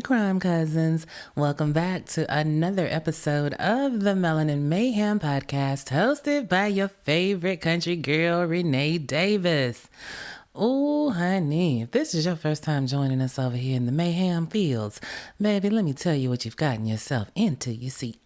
Hey, crime cousins. Welcome back to another episode of the Melanin Mayhem podcast, hosted by your favorite country girl, Renee Davis. Oh, honey, if this is your first time joining us over here in the Mayhem Fields, baby, let me tell you what you've gotten yourself into. You see,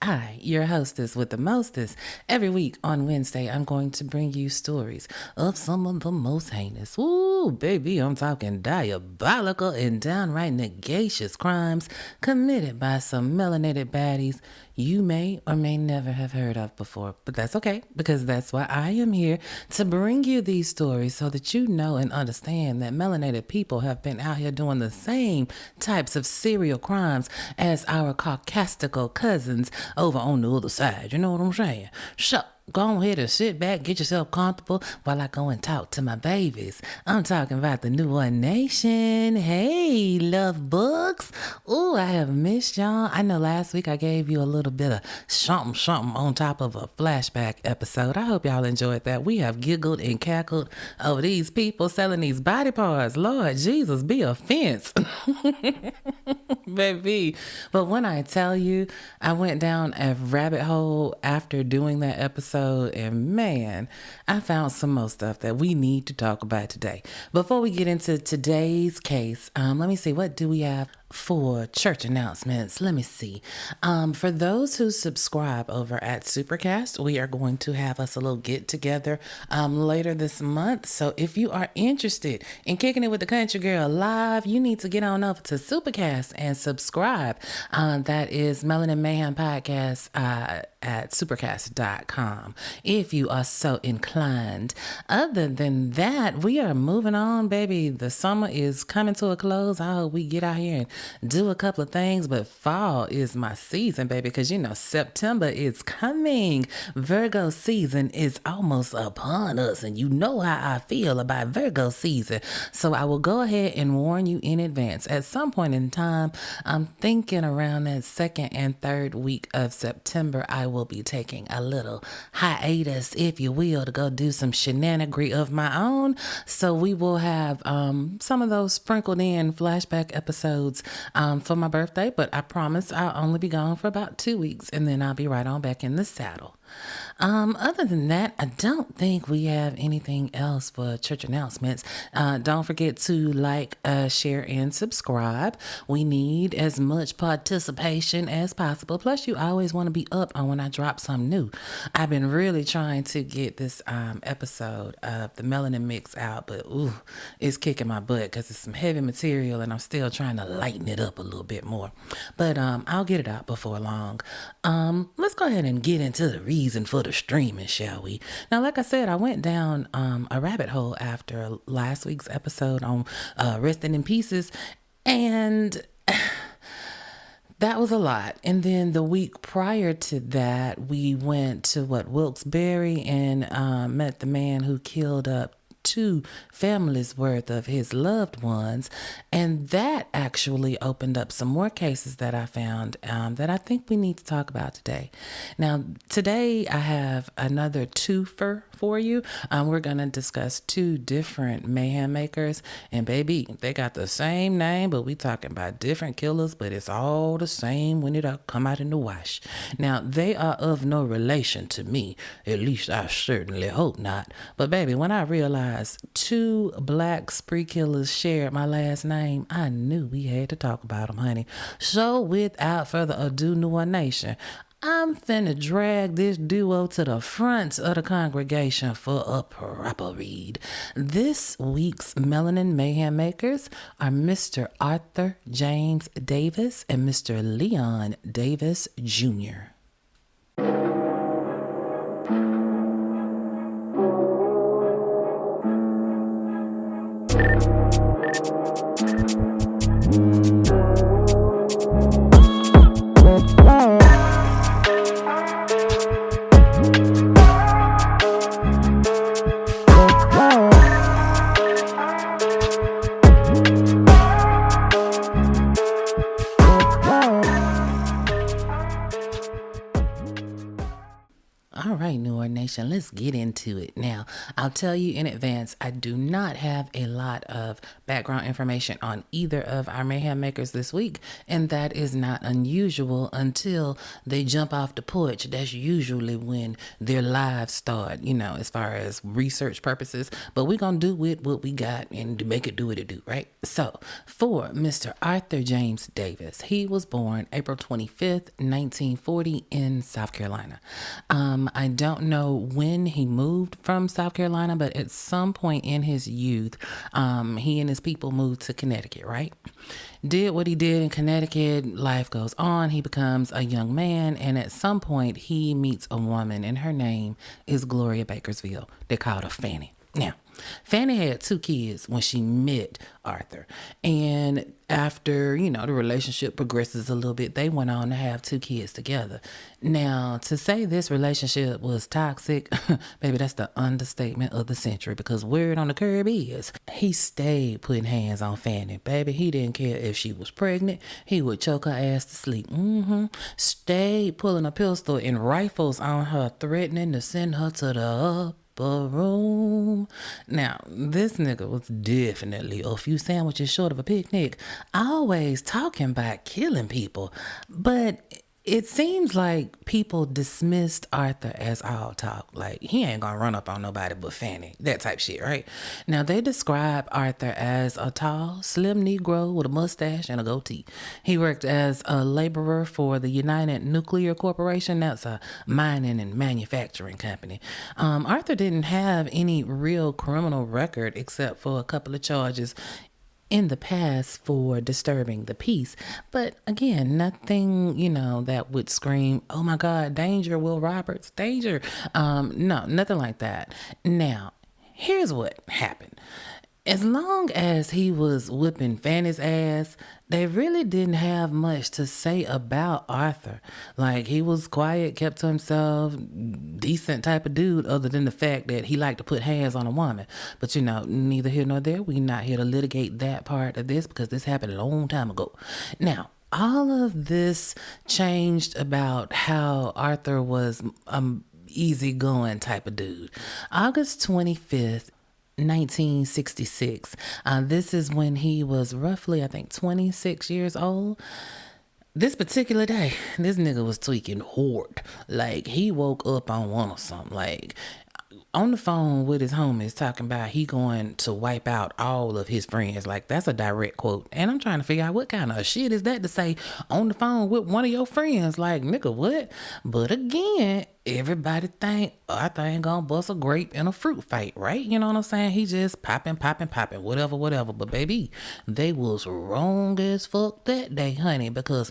your hostess with the mostest, every week on Wednesday, I'm going to bring you stories of some of the most heinous, ooh, baby, I'm talking diabolical and downright negacious crimes committed by some melanated baddies you may or may never have heard of before. But that's okay, because that's why I am here, to bring you these stories so that you know and understand that melanated people have been out here doing the same types of serial crimes as our caucastical cousins over on the other side. You know what I'm saying? So go ahead and sit back, get yourself comfortable while I go and talk to my babies. I'm talking about the New One Nation. Hey, love books. Ooh, I have missed y'all. I know last week I gave you a little bit of something on top of a flashback episode. I hope y'all enjoyed that. We have giggled and cackled over these people selling these body parts. Lord Jesus, be offense. Baby. But when I tell you, I went down a rabbit hole after doing that episode, and man, I found some more stuff that we need to talk about today. Before we get into today's case, let me see, what do we have for church announcements? Let me see. For those who subscribe over at Supercast, we are going to have us a little get together later this month. So if you are interested in kicking it with the country girl live, you need to get on over to Supercast and subscribe. That is Melanin Mayhem Podcast at supercast.com if you are so inclined. Other than that, we are moving on, baby. The summer is coming to a close. I hope we get out here and do a couple of things, but fall is my season, baby, because you know September is coming. Virgo season is almost upon us, and you know how I feel about Virgo season. So I will go ahead and warn you in advance. At some point in time, I'm thinking around that second and third week of September, I will be taking a little hiatus, if you will, to go do some shenanigans of my own. So we will have some of those sprinkled in flashback episodes for my birthday, but I promise I'll only be gone for about 2 weeks, and then I'll be right on back in the saddle. Other than that, I don't think we have anything else for church announcements. Don't forget to like, share, and subscribe. We need as much participation as possible. Plus, you always want to be up on when I drop something new. I've been really trying to get this episode of the Melanin Mix out, but it's kicking my butt because it's some heavy material, and I'm still trying to lighten it up a little bit more. But I'll get it out before long. Let's go ahead and get into the reason for the streaming, shall we? Now, like I said, I went down a rabbit hole after last week's episode on Resting in Pieces, and that was a lot. And then the week prior to that, we went to Wilkes-Barre and met the man who killed up 2 families worth of his loved ones, and that actually opened up some more cases that I found that I think we need to talk about today. Now, today I have another twofer for you. We're going to discuss 2 different mayhem makers, and baby, they got the same name, but we talking about different killers, but it's all the same when it come out in the wash. Now, they are of no relation to me, at least I certainly hope not, but baby, when I realized 2 black spree killers shared my last name, I knew we had to talk about them, honey. So without further ado, New One Nation, I'm finna drag this duo to the front of the congregation for a proper read. This week's Melanin Mayhem makers are Mr. Arthur James Davis and Mr. Leon Davis Jr. information. Let's get into it. Now, I'll tell you in advance, I do not have a lot of background information on either of our mayhem makers this week, and that is not unusual until they jump off the porch. That's usually when their lives start, as far as research purposes. But we're going to do with what we got and make it do what it do, right? So, for Mr. Arthur James Davis, he was born April 25th, 1940 in South Carolina. I don't know when he moved from South Carolina, but at some point in his youth, he and his people moved to Connecticut, right? Did what he did in Connecticut. Life goes on. He becomes a young man, and at some point, he meets a woman, and her name is Gloria Bakersfield. They called her Fanny. Now, Fanny had 2 kids when she met Arthur. And after, the relationship progresses a little bit, they went on to have 2 kids together. Now, to say this relationship was toxic, baby, that's the understatement of the century, because word on the curb is he stayed putting hands on Fanny. Baby, he didn't care if she was pregnant. He would choke her ass to sleep. Stayed pulling a pistol and rifles on her, threatening to send her to the room. Now, this nigga was definitely a few sandwiches short of a picnic, always talking about killing people. But it seems like people dismissed Arthur as all talk. Like, he ain't gonna run up on nobody but Fanny. That type shit, right? Now, they describe Arthur as a tall, slim Negro with a mustache and a goatee. He worked as a laborer for the United Nuclear Corporation. That's a mining and manufacturing company. Arthur didn't have any real criminal record except for a couple of charges in the past for disturbing the peace. But again, nothing, that would scream, oh my God, danger, Will Roberts, danger. No, nothing like that. Now, here's what happened. As long as he was whipping Fanny's ass, they really didn't have much to say about Arthur. Like, he was quiet, kept to himself, decent type of dude, other than the fact that he liked to put hands on a woman. But, neither here nor there. We're not here to litigate that part of this because this happened a long time ago. Now, all of this changed about how Arthur was easygoing type of dude. August 25th, 1966. This is when he was roughly, I think, 26 years old. This particular day, this nigga was tweaking hard. Like, he woke up on one or something. Like, on the phone with his homies talking about he going to wipe out all of his friends. Like, that's a direct quote. And I'm trying to figure out what kind of shit is that to say on the phone with one of your friends. Like, nigga, what? But again, everybody think Arthur ain't gonna bust a grape in a fruit fight, right? You know what I'm saying? He just popping, whatever. But baby, they was wrong as fuck that day, honey, because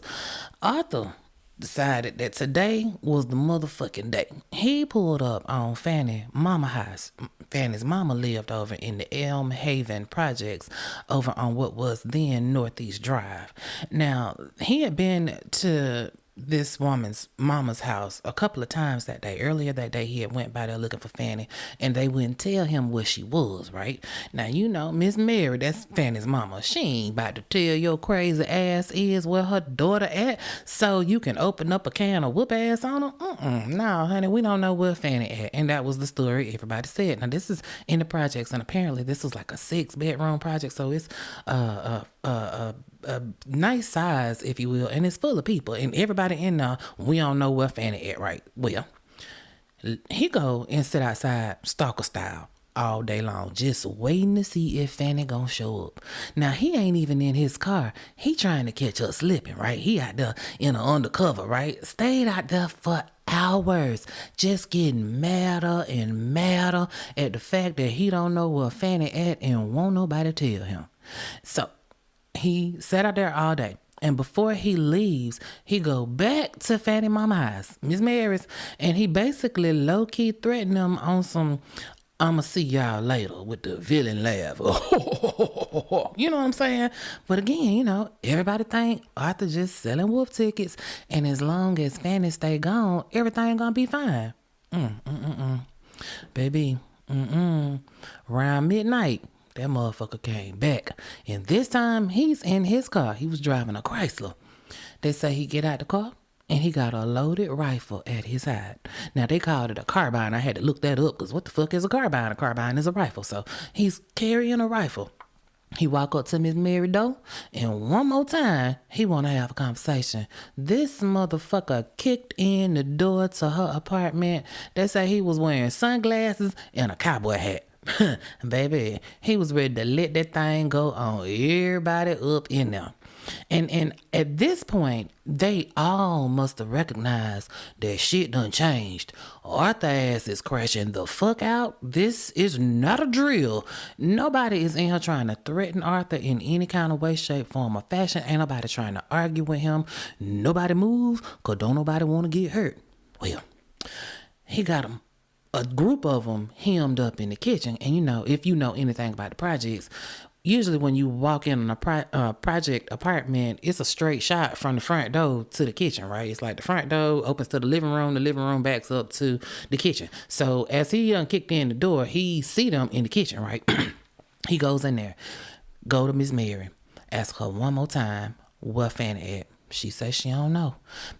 Arthur decided that today was the motherfucking day. He pulled up on Fanny's mama house. Fanny's mama lived over in the Elm Haven projects over on what was then Northeast Drive. Now, he had been to this woman's mama's house a couple of times that day. Earlier that day, he had went by there looking for Fanny, and they wouldn't tell him where she was, right? Now, Miss Mary, that's Fanny's mama. She ain't about to tell your crazy ass is where her daughter at so you can open up a can of whoop ass on her. No, honey, we don't know where Fanny at. And that was the story everybody said. Now, this is in the projects, and apparently this was like a 6-bedroom project, so it's a nice size, if you will, and it's full of people, and everybody in there, we don't know where Fanny at, right? Well, he go and sit outside stalker style all day long, just waiting to see if Fanny gonna show up. Now, he ain't even in his car. He trying to catch her slipping, right? He out there in an undercover, right? Stayed out there for hours, just getting madder and madder at the fact that he don't know where Fanny at and won't nobody tell him. So he sat out there all day. And before he leaves, he go back to Fanny Mama house, Miss Mary's, and he basically low-key threatened them on some, I'ma see y'all later with the villain laugh. You know what I'm saying? But again, everybody think Arthur just selling wolf tickets, and as long as Fanny stay gone, everything gonna be fine. Baby, around midnight, that motherfucker came back. And this time, he's in his car. He was driving a Chrysler. They say he get out the car and he got a loaded rifle at his side. Now, they called it a carbine. I had to look that up because what the fuck is a carbine? A carbine is a rifle. So he's carrying a rifle. He walk up to Miss Mary Doe, and one more time, he want to have a conversation. This motherfucker kicked in the door to her apartment. They say he was wearing sunglasses and a cowboy hat. Baby, he was ready to let that thing go on everybody up in there. And at this point, they all must have recognized that shit done changed. Arthur ass is crashing the fuck out. This is not a drill. Nobody is in here trying to threaten Arthur in any kind of way, shape, form, or fashion. Ain't nobody trying to argue with him. Nobody move, because don't nobody want to get hurt. Well, he got him. A group of them hemmed up in the kitchen. And you know, if you know anything about the projects, usually when you walk in a project apartment, it's a straight shot from the front door to the kitchen, right? It's like the front door opens to the living room backs up to the kitchen. So as he kicked in the door, he see them in the kitchen, right? He goes in there, go to Miss Mary, ask her one more time, where Fanny at? She says she don't know.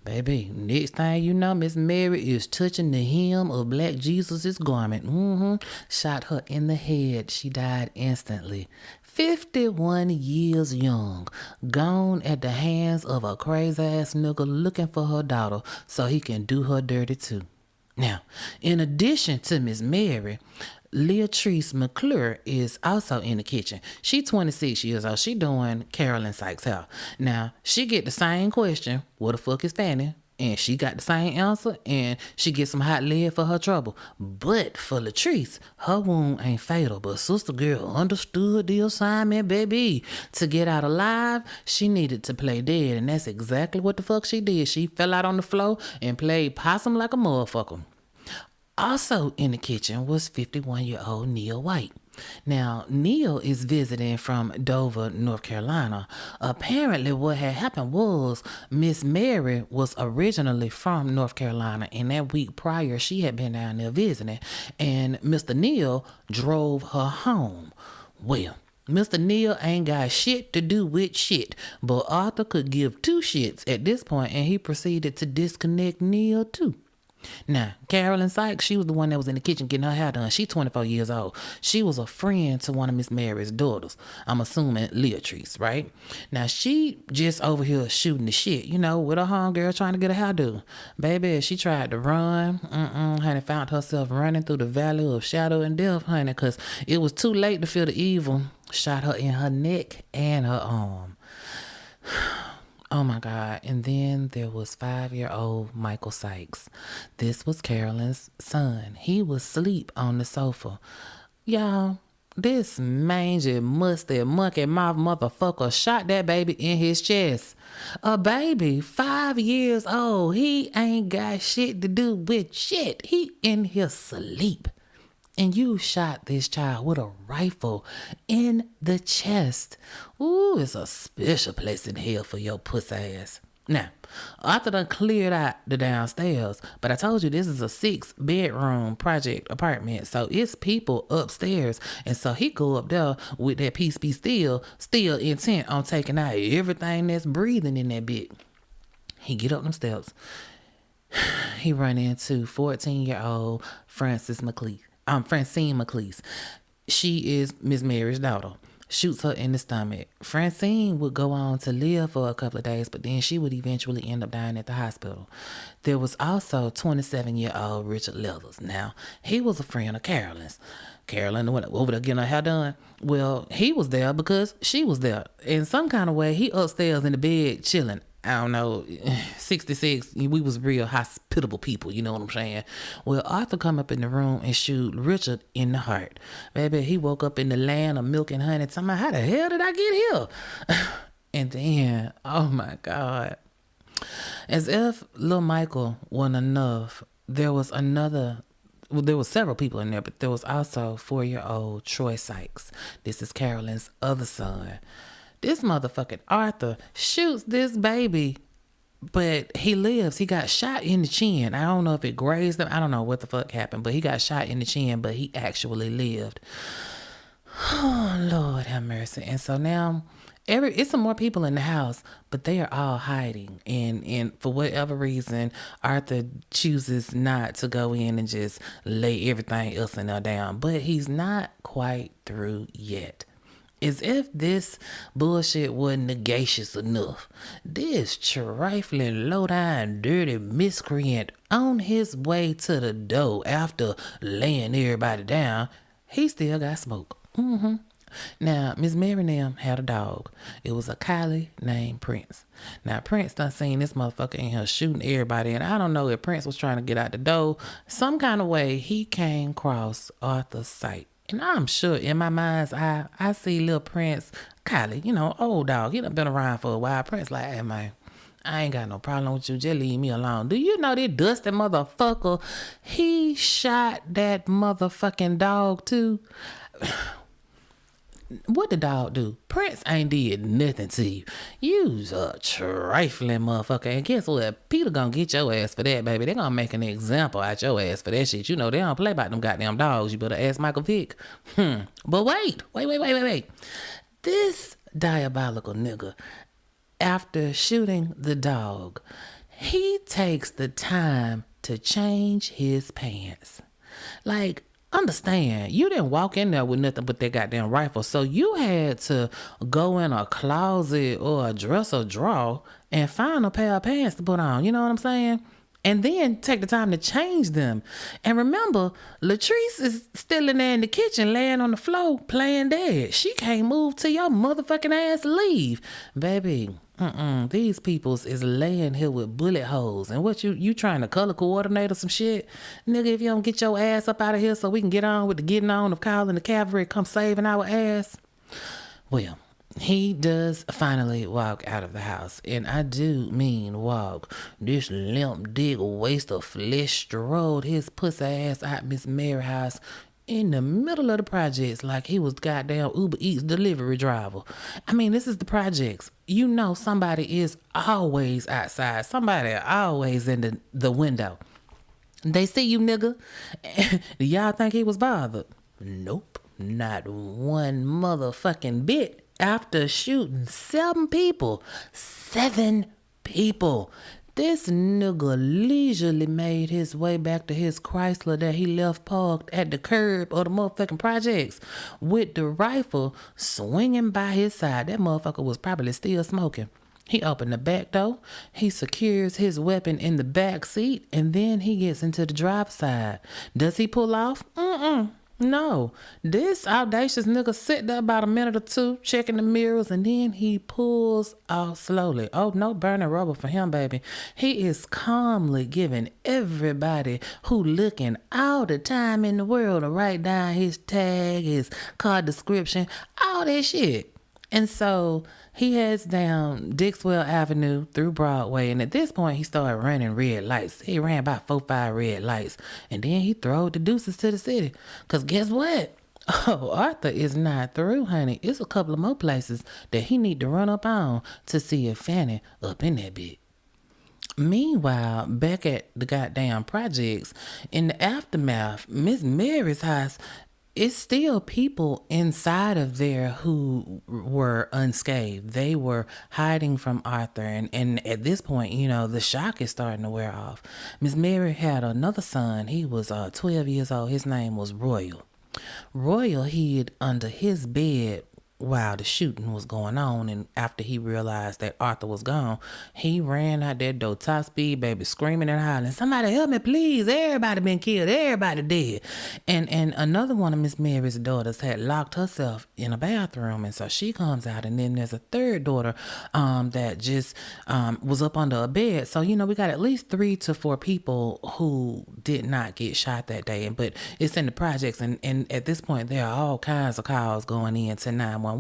Baby, next thing you know, Miss Mary is touching the hem of Black Jesus' garment. Shot her in the head. She died instantly. 51 years young. Gone at the hands of a crazy-ass nigga looking for her daughter so he can do her dirty too. Now, in addition to Miss Mary, Leatrice McClure is also in the kitchen. She 26 years old. She doing Carolyn Sykes' hair. Now, she get the same question, what the fuck is Fanny? And she got the same answer, and she gets some hot lead for her trouble. But for Latrice, her wound ain't fatal, but sister girl understood the assignment, baby. To get out alive, she needed to play dead, and that's exactly what the fuck she did. She fell out on the floor and played possum like a motherfucker. Also in the kitchen was 51-year-old Neil White. Now, Neil is visiting from Dover, North Carolina. Apparently what had happened was Miss Mary was originally from North Carolina, and that week prior she had been down there visiting, and Mr. Neil drove her home. Well, Mr. Neil ain't got shit to do with shit, but Arthur could give two shits at this point, and he proceeded to disconnect Neil too. Now, Carolyn Sykes, she was the one that was in the kitchen getting her hair done. She 24 years old. She was a friend to one of Miss Mary's daughters. I'm assuming Leatrice, right? Now, she just over here shooting the shit, you know, with her homegirl trying to get a hair done. Baby, she tried to run. Honey, found herself running through the valley of shadow and death, honey, because it was too late to feel the evil. Shot her in her neck and her arm. Oh my God. And then there was 5-year-old Michael Sykes. This was Carolyn's son. He was asleep on the sofa. Y'all, this mangy, musty, monkey mouth motherfucker shot that baby in his chest. A baby, 5 years old. He ain't got shit to do with shit. He in his sleep. And you shot this child with a rifle in the chest. Ooh, it's a special place in hell for your pussy ass. Now, Arthur done cleared out the downstairs, but I told you this is a 6-bedroom project apartment, so it's people upstairs. And so he go up there with that peace be still intent on taking out everything that's breathing in that bit. He get up them steps. He run into 14-year-old Francine McLeese. She is Miss Mary's daughter. Shoots her in the stomach. Francine would go on to live for a couple of days, but then she would eventually end up dying at the hospital. There was also 27-year-old Richard Leathers. Now, he was a friend of Carolyn's. Carolyn went over there getting her hair done. Well, he was there because she was there. In some kind of way, he upstairs in the bed chilling. I don't know, 66, we was real hospitable people, you know what I'm saying? Well, Arthur come up in the room and shoot Richard in the heart. Baby, he woke up in the land of milk and honey, talking about, how the hell did I get here? And then, oh my God. As if little Michael wasn't enough, there was several people in there, but there was also 4-year-old Troy Sykes. This is Carolyn's other son. This motherfucking Arthur shoots this baby, but he lives. He got shot in the chin. I don't know if it grazed him. I don't know what the fuck happened, but he got shot in the chin, but he actually lived. Oh, Lord have mercy. And so now It's some more people in the house, but they are all hiding. And for whatever reason, Arthur chooses not to go in and just lay everything else in there down. But he's not quite through yet. As if this bullshit wasn't negacious enough, this trifling, low-down, dirty miscreant on his way to the door after laying everybody down, he still got smoke. Now, Miss Mary had a dog. It was a collie named Prince. Now, Prince done seen this motherfucker in here shooting everybody, and I don't know if Prince was trying to get out the door. Some kind of way, he came across Arthur's sight. And I'm sure in my mind's eye, I see little Prince, Kylie, old dog. He done been around for a while. Prince like, hey, man, I ain't got no problem with you. Just leave me alone. Do you know that dusty motherfucker, he shot that motherfucking dog too? What the dog do? Prince ain't did nothing to you. You's a trifling motherfucker. And guess what? Peter gonna get your ass for that, baby. They gonna make an example out your ass for that shit. They don't play about them goddamn dogs. You better ask Michael Vick. But wait. This diabolical nigga, after shooting the dog, he takes the time to change his pants. Like, understand, you didn't walk in there with nothing but that goddamn rifle. So you had to go in a closet or a dresser drawer and find a pair of pants to put on. You know what I'm saying? And then take the time to change them. And remember, Latrice is still in there in the kitchen laying on the floor playing dead. She can't move till your motherfucking ass leave. Baby, these peoples is laying here with bullet holes. And what you trying to color coordinate or some shit? Nigga, if you don't get your ass up out of here so we can get on with the getting on of calling the cavalry come saving our ass. Well, he does finally walk out of the house. And I do mean walk. This limp dick waste of flesh strode his pussy ass out Miss Mary's house in the middle of the projects like he was goddamn Uber Eats delivery driver. I mean, this is the projects. Somebody is always outside. Somebody always in the window. They see you, nigga. Do y'all think he was bothered? Nope. Not one motherfucking bit. After shooting 7 people, this nigga leisurely made his way back to his Chrysler that he left parked at the curb of the motherfucking projects with the rifle swinging by his side. That motherfucker was probably still smoking. He opened the back door, he secures his weapon in the back seat, and then he gets into the driver's side. Does he pull off? No. This audacious nigga sit there about a minute or two, checking the mirrors, and then he pulls off slowly. Oh, no burning rubber for him, baby. He is calmly giving everybody who looking all the time in the world to write down his tag, his car description, all that shit. And so he heads down Dixwell Avenue through Broadway. And at this point, he started running red lights. He ran about 4-5 red lights. And then he throwed the deuces to the city. Because guess what? Oh, Arthur is not through, honey. It's a couple of more places that he need to run up on to see if Fanny up in that bit. Meanwhile, back at the goddamn projects, in the aftermath, Miss Mary's house, it's still people inside of there who were unscathed. They were hiding from Arthur. And at this point, the shock is starting to wear off. Miss Mary had another son. He was 12 years old. His name was Royal. Royal hid under his bed while the shooting was going on. And after he realized that Arthur was gone, he ran out that door top speed, baby, screaming and hollering, "Somebody help me, please. Everybody been killed. Everybody dead." And another one of Miss Mary's daughters had locked herself in a bathroom. And so she comes out. And then there's a third daughter that just was up under a bed. So, we got at least 3 to 4 people who did not get shot that day. But it's in the projects. And at this point, there are all kinds of calls going in to 911.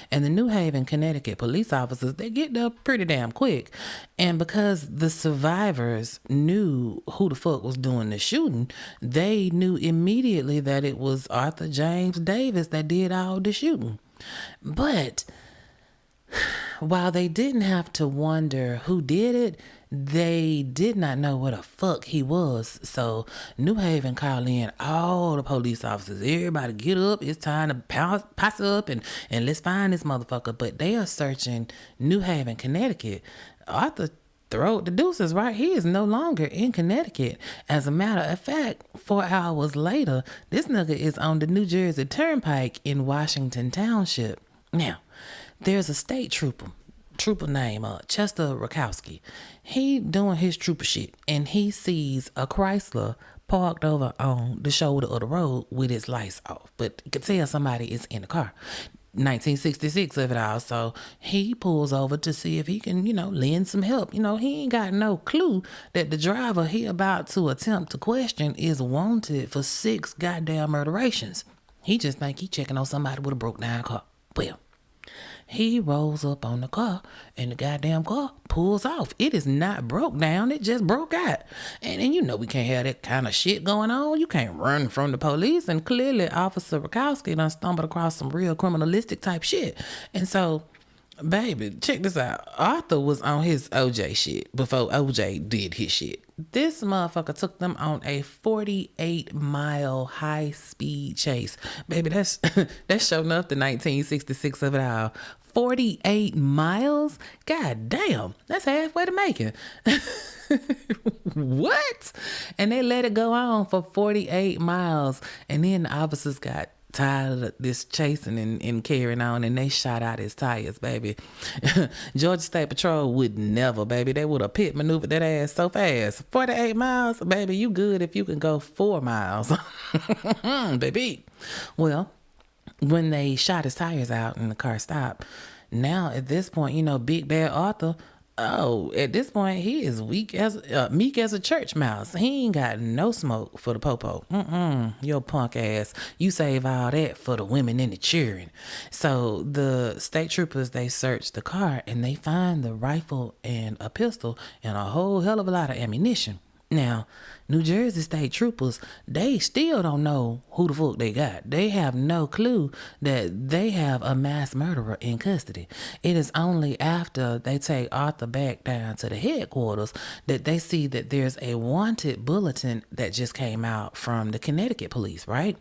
And the New Haven, Connecticut police officers, they get there pretty damn quick. And because the survivors knew who the fuck was doing the shooting, they knew immediately that it was Arthur James Davis that did all the shooting. But While they didn't have to wonder who did it, they did not know what the fuck he was. So New Haven called in all the police officers. Everybody get up. It's time to pass up and let's find this motherfucker. But they are searching New Haven, Connecticut. Arthur throwed the deuces, right? He is no longer in Connecticut. As a matter of fact, 4 hours later, this nigga is on the New Jersey Turnpike in Washington Township. Now, there's a state trooper named Chester Rakowski. He doing his trooper shit, and he sees a Chrysler parked over on the shoulder of the road with its lights off. But you can tell somebody is in the car. 1966 of it all. So he pulls over to see if he can, lend some help. He ain't got no clue that the driver he about to attempt to question is wanted for 6 goddamn murderations. He just think he checking on somebody with a broke down car. Well, he rolls up on the car and the goddamn car pulls off. It is not broke down. It just broke out. And we can't have that kind of shit going on. You can't run from the police. And clearly Officer Rakowski done stumbled across some real criminalistic type shit. And so, baby, check this out. Arthur was on his OJ shit before OJ did his shit. This motherfucker took them on a 48-mile high-speed chase. Baby, that's showing up the 1966 of it all. 48 miles? God damn, that's halfway to Macon. What? And they let it go on for 48 miles. And then the officers got tired of this chasing and carrying on, and they shot out his tires, baby. Georgia State Patrol would never, baby. They would have pit maneuvered that ass so fast. 48 miles, baby, you good if you can go 4 miles. Baby. Well, when they shot his tires out and the car stopped, now at this point, Big Bad Arthur, at this point, he is meek as a church mouse. He ain't got no smoke for the popo. Your punk ass. You save all that for the women and the children. So the state troopers, they search the car and they find the rifle and a pistol and a whole hell of a lot of ammunition. Now, New Jersey state troopers, they still don't know who the fuck they got. They have no clue that they have a mass murderer in custody. It is only after they take Arthur back down to the headquarters that they see that there's a wanted bulletin that just came out from the Connecticut police, right?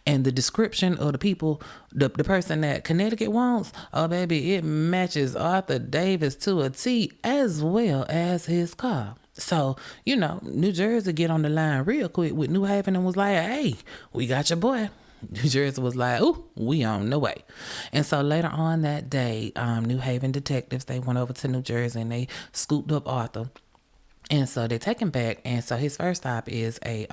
And the description of the people, the person that Connecticut wants, oh baby, it matches Arthur Davis to a T, as well as his car. So, New Jersey get on the line real quick with New Haven and was like, hey, we got your boy. New Jersey was like, ooh, we on the way. And so later on that day, New Haven detectives, they went over to New Jersey and they scooped up Arthur. And so they take him back, and so his first stop is a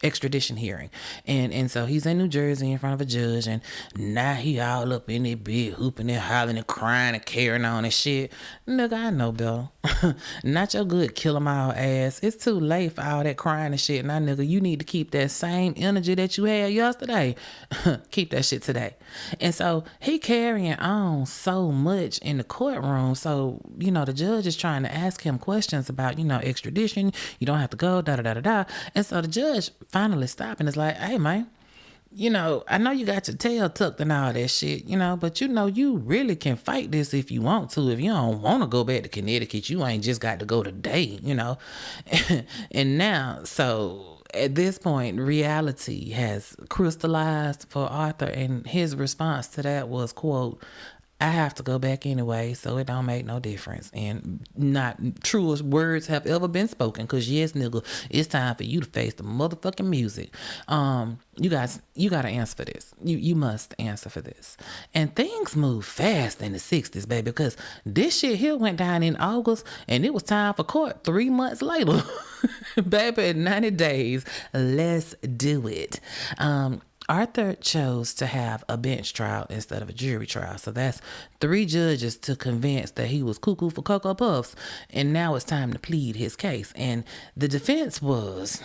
extradition hearing, and so he's in New Jersey in front of a judge, and now he all up in that bed, hooping and hollering and crying and carrying on and shit. Nigga, I know better. Not your good kill 'em all ass. It's too late for all that crying and shit. Now, nigga, you need to keep that same energy that you had yesterday. Keep that shit today. And so he carrying on so much in the courtroom. So, the judge is trying to ask him questions about, extradition. You don't have to go, da-da-da-da-da. And so the judge finally stopped and is like, hey, man, I know you got your tail tucked and all that shit, but you really can fight this if you want to. If you don't want to go back to Connecticut, you ain't just got to go today, And now, so at this point, reality has crystallized for Arthur, and his response to that was, quote, I have to go back anyway, so it don't make no difference. And not truest words have ever been spoken, because yes, nigga, it's time for you to face the motherfucking music. You guys, you got to answer for this. You must answer for this. And things move fast in the 60s, baby, because this shit here went down in August, and it was time for court 3 months later. Baby, in 90 days, let's do it. Arthur chose to have a bench trial instead of a jury trial. So that's 3 judges to convince that he was cuckoo for Cocoa Puffs. And now it's time to plead his case. And the defense was,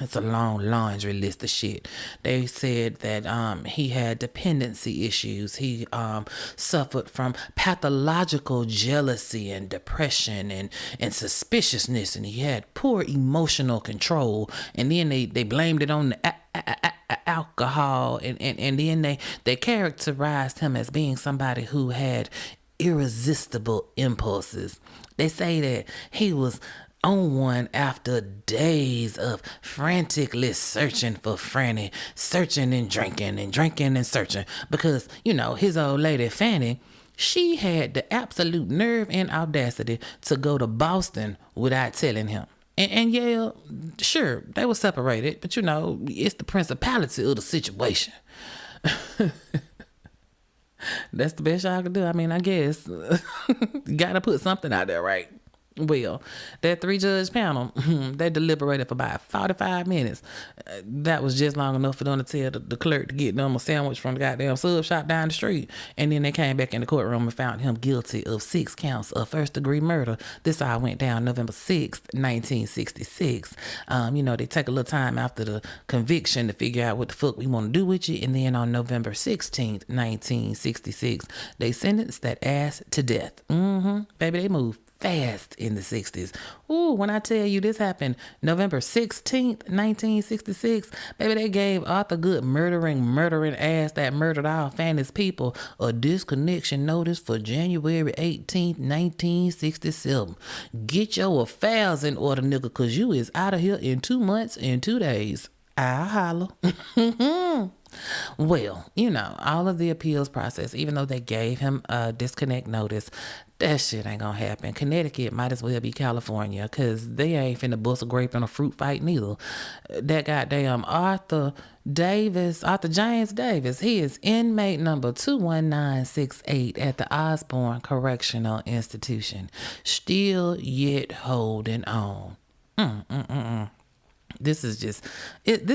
it's a long laundry list of shit. They said that he had dependency issues. He suffered from pathological jealousy and depression and suspiciousness. And he had poor emotional control. And then they blamed it on the alcohol, and then they characterized him as being somebody who had irresistible impulses. They say that he was on one after days of frantically searching for Franny, searching and drinking and searching because, his old lady Fanny, she had the absolute nerve and audacity to go to Boston without telling him. And yeah, sure, they were separated, but it's the principality of the situation. That's the best y'all can do. I mean, I guess gotta put something out there, right? Well, that 3-judge panel, they deliberated for about 45 minutes. That was just long enough for them to tell the clerk to get them a sandwich from the goddamn sub shop down the street. And then they came back in the courtroom and found him guilty of 6 counts of first-degree murder. This all went down November 6th, 1966. They take a little time after the conviction to figure out what the fuck we want to do with you. And then on November 16th, 1966, they sentenced that ass to death. Baby, they moved fast in the 60s. Ooh, when I tell you this happened November 16th, 1966, baby, they gave Arthur Good murdering ass that murdered all Fanny's people a disconnection notice for January 18th, 1967. Get your affairs in order, nigga, cause you is out of here in 2 months and 2 days. I'll holler. Well, all of the appeals process, even though they gave him a disconnect notice, that shit ain't gonna happen. Connecticut might as well be California because they ain't finna bust a grape in a fruit fight neither. That goddamn Arthur James Davis, he is inmate number 21968 at the Osborne Correctional Institution, still yet holding on. This is this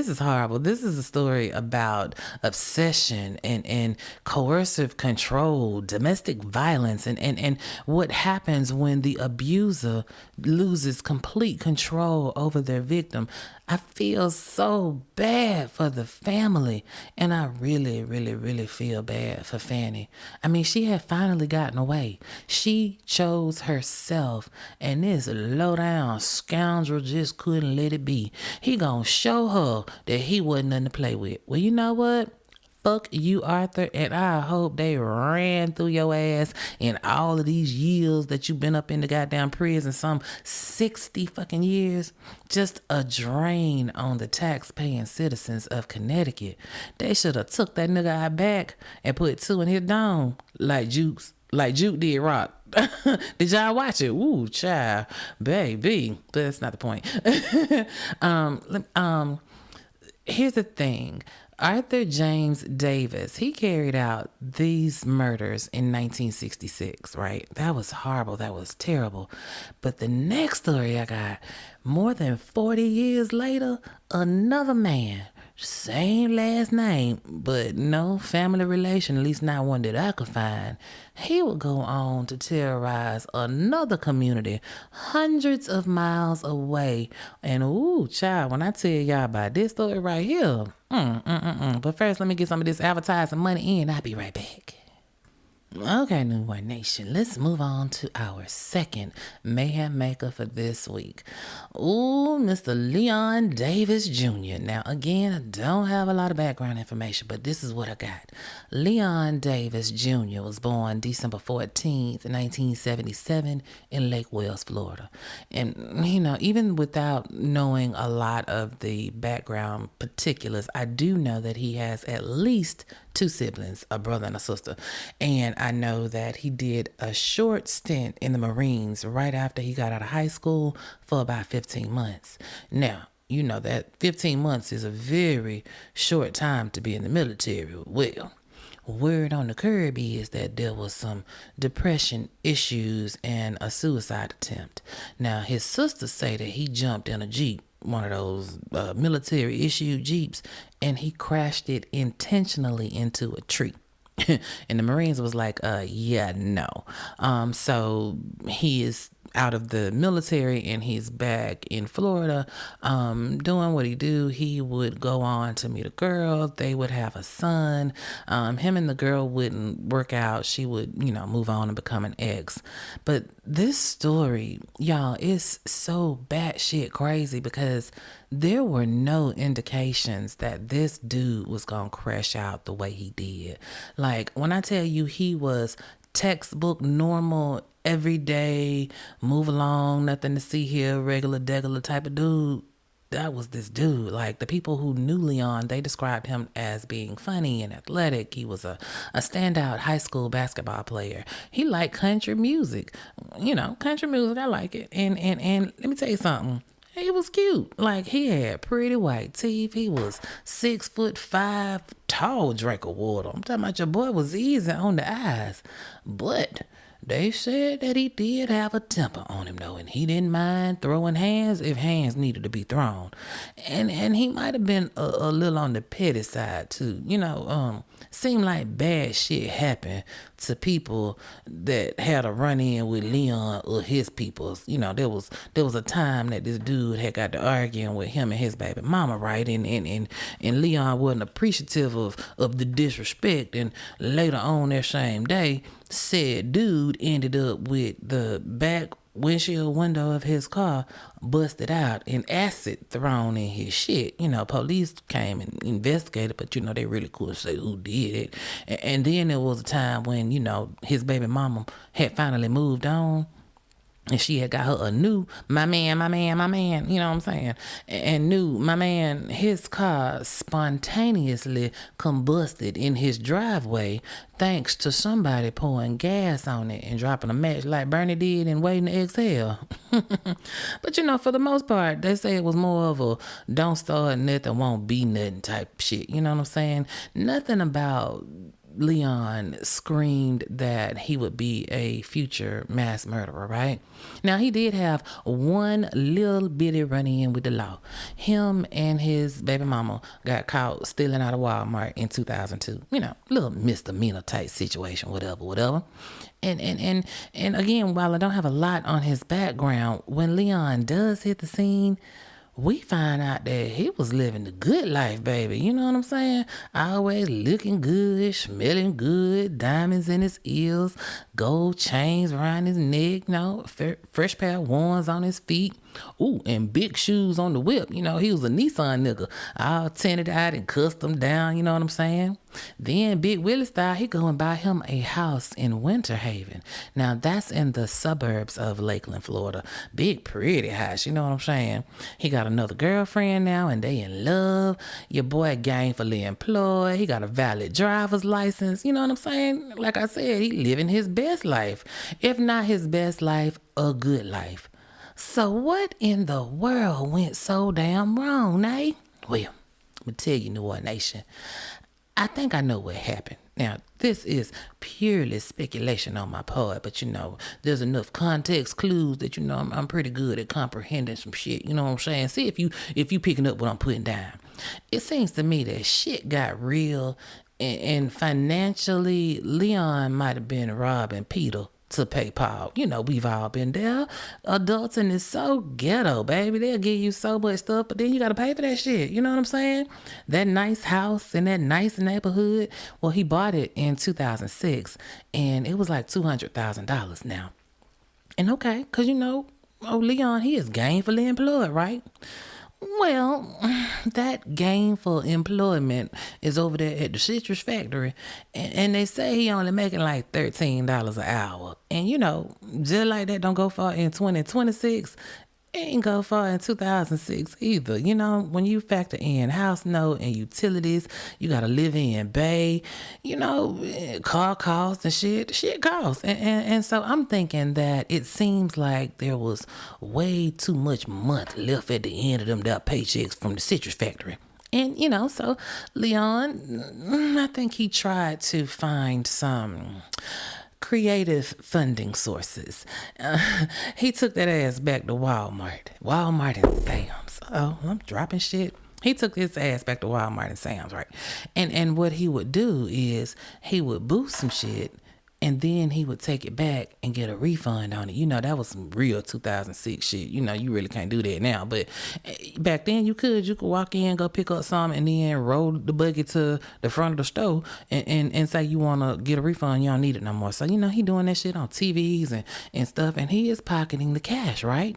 is horrible. This is a story about obsession and coercive control, domestic violence, and what happens when the abuser loses complete control over their victim. I feel so bad for the family, and I really, really, really feel bad for Fanny. I mean, she had finally gotten away. She chose herself, and this low-down scoundrel just couldn't let it be. He gonna show her that he wasn't nothing to play with. Well, you know what? Fuck you, Arthur, and I hope they ran through your ass in all of these years that you've been up in the goddamn prison, some 60 fucking years. Just a drain on the tax-paying citizens of Connecticut. They should have took that nigga out back and put 2 in his dome like Juke did Rock. Did y'all watch it? Ooh, child, baby. But that's not the point. Here's the thing. Arthur James Davis, he carried out these murders in 1966, right? That was horrible. That was terrible. But the next story I got, more than 40 years later, another man, same last name, but no family relation, at least not one that I could find. He would go on to terrorize another community hundreds of miles away. And ooh, child, when I tell y'all about this story right here, But first, let me get some of this advertising money in. I'll be right back. Okay, New One Nation, let's move on to our second mayhem maker for this week. Ooh, Mr. Leon Davis Jr. Now, again, I don't have a lot of background information, but this is what I got. Leon Davis Jr. was born December 14th, 1977 in Lake Wales, Florida. And, you know, even without knowing a lot of the background particulars, I do know that he has at least 2 siblings, a brother and a sister. And I know that he did a short stint in the Marines right after he got out of high school for about 15 months. Now, you know that 15 months is a very short time to be in the military. Well, word on the curb is that there was some depression issues and a suicide attempt. Now, his sisters say that he jumped in a Jeep, one of those military issued Jeeps, and he crashed it intentionally into a tree. And the Marines was like, yeah, no. So he is out of the military and he's back in Florida, doing what he do. He would go on to meet a girl. They would have a son. Him and the girl wouldn't work out. She would, you know, move on and become an ex. But this story, y'all, is so batshit crazy because there were no indications that this dude was gonna crash out the way he did. Like, when I tell you he was textbook, normal, everyday, move along, nothing to see here, regular, degular type of dude. That was this dude. Like, the people who knew Leon, they described him as being funny and athletic. He was a standout high school basketball player. He liked country music. Country music, I like it. And let me tell you something. He was cute. Like, he had pretty white teeth. He was 6'5", tall drink of water. I'm talking about your boy was easy on the eyes. But they said that he did have a temper on him, though, and he didn't mind throwing hands if hands needed to be thrown. And he might have been a little on the petty side, too. Seemed like bad shit happened to people that had a run-in with Leon or his peoples. There was a time that this dude had got to arguing with him and his baby mama, right? And Leon wasn't appreciative of the disrespect. And later on that same day, said dude ended up with the back windshield window of his car busted out and acid thrown in his shit. Police came and investigated, but they really couldn't say who did it. And then there was a time when his baby mama had finally moved on, and she had got her a new, my man, you know what I'm saying? And knew my man, his car spontaneously combusted in his driveway thanks to somebody pouring gas on it and dropping a match like Bernie did and waiting to exhale. But for the most part, they say it was more of a don't start nothing, won't be nothing type shit. You know what I'm saying? Nothing about Leon screamed that he would be a future mass murderer, right? Now, he did have one little bitty run-in with the law. Him and his baby mama got caught stealing out of Walmart in 2002. Little misdemeanor type situation, whatever. And again, while I don't have a lot on his background, when Leon does hit the scene, we find out that he was living the good life, baby. You know what I'm saying? Always looking good, smelling good, diamonds in his ears, gold chains around his neck, fresh pair of ones on his feet. Ooh, and big shoes on the whip. He was a Nissan nigga. All tinted out and custom down, you know what I'm saying? Then Big Willie style, he go and buy him a house in Winter Haven. Now, that's in the suburbs of Lakeland, Florida. Big, pretty house, you know what I'm saying? He got another girlfriend now, and they in love. Your boy gainfully employed. He got a valid driver's license. You know what I'm saying? Like I said, he living his best life. If not his best life, a good life. So what in the world went so damn wrong, eh? Well, I'm going to tell you, New Orleans Nation, I think I know what happened. Now, this is purely speculation on my part, but there's enough context clues that I'm pretty good at comprehending some shit. You know what I'm saying? See if you picking up what I'm putting down. It seems to me that shit got real, and financially, Leon might have been robbing Peter to pay Paul. We've all been there. Adulting is so ghetto, baby. They'll give you so much stuff, but then you got to pay for that shit. You know what I'm saying? That nice house in that nice neighborhood. Well, he bought it in 2006, and it was like $200,000 now. And okay, because Leon, he is gainfully employed, right? Well, that gainful employment is over there at the citrus factory, and they say he only making like $13 an hour. And just like that don't go far in 2026, ain't go far in 2006 either. When you factor in house note and utilities, you gotta live in bay, car costs and shit costs. And so I'm thinking that it seems like there was way too much month left at the end of them paychecks from the citrus factory. And, so Leon, I think he tried to find some creative funding sources. He took that ass back to Walmart and Sam's. Oh, I'm dropping shit. He took his ass back to Walmart and Sam's, right? And what he would do is he would boost some shit, and then he would take it back and get a refund on it. That was some real 2006 shit. You really can't do that now. But back then you could walk in, go pick up something, and then roll the buggy to the front of the store and say you want to get a refund. You don't need it no more. So, he doing that shit on TVs and stuff, and he is pocketing the cash, right?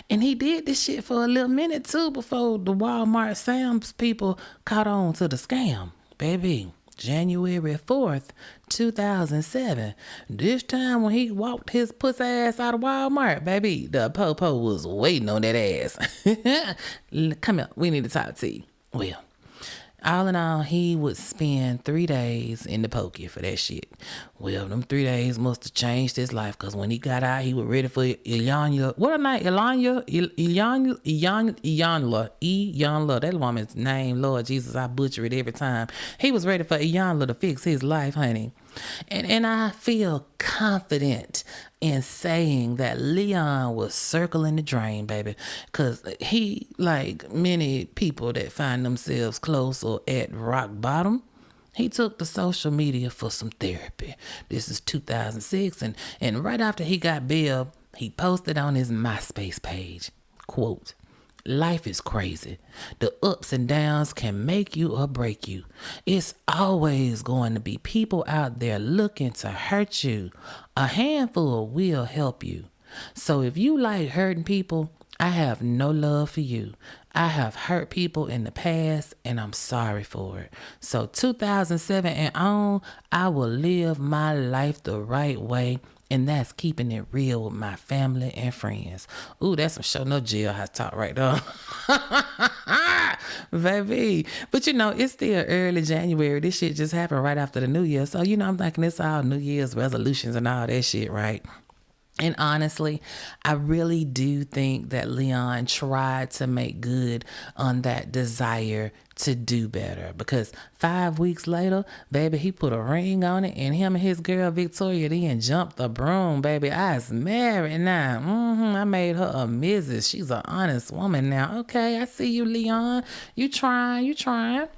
And he did this shit for a little minute too before the Walmart Sam's people caught on to the scam, baby. January 4th, 2007. This time when he walked his puss ass out of Walmart, baby, the po-po was waiting on that ass. Come here, we need to talk to you. Well, all in all, he would spend 3 days in the pokey for that shit. Well, them 3 days must have changed his life, because when he got out, he was ready for Iyanla. What a night, Iyanla. That woman's name, Lord Jesus, I butcher it every time. He was ready for Iyanla to fix his life, honey. And I feel confident in saying that Leon was circling the drain, baby, because he, like many people that find themselves close or at rock bottom, he took to social media for some therapy. This is 2006, and right after he got bail, he posted on his MySpace page, quote, "Life is crazy. The ups and downs can make you or break you. It's always going to be people out there looking to hurt you. A handful will help you. So if you like hurting people, I have no love for you. I have hurt people in the past, and I'm sorry for it. So 2007 and on, I will live my life the right way, and that's keeping it real with my family and friends." Ooh, that's some show no jailhouse talk right there. Baby. But it's still early January. This shit just happened right after the New Year. So, I'm thinking it's all New Year's resolutions and all that shit, right? And honestly, I really do think that Leon tried to make good on that desire to do better, because 5 weeks later, baby, he put a ring on it, and him and his girl Victoria then jumped the broom, baby. I is married now. I made her a Mrs. She's an honest woman now. Okay, I see you, Leon. You trying.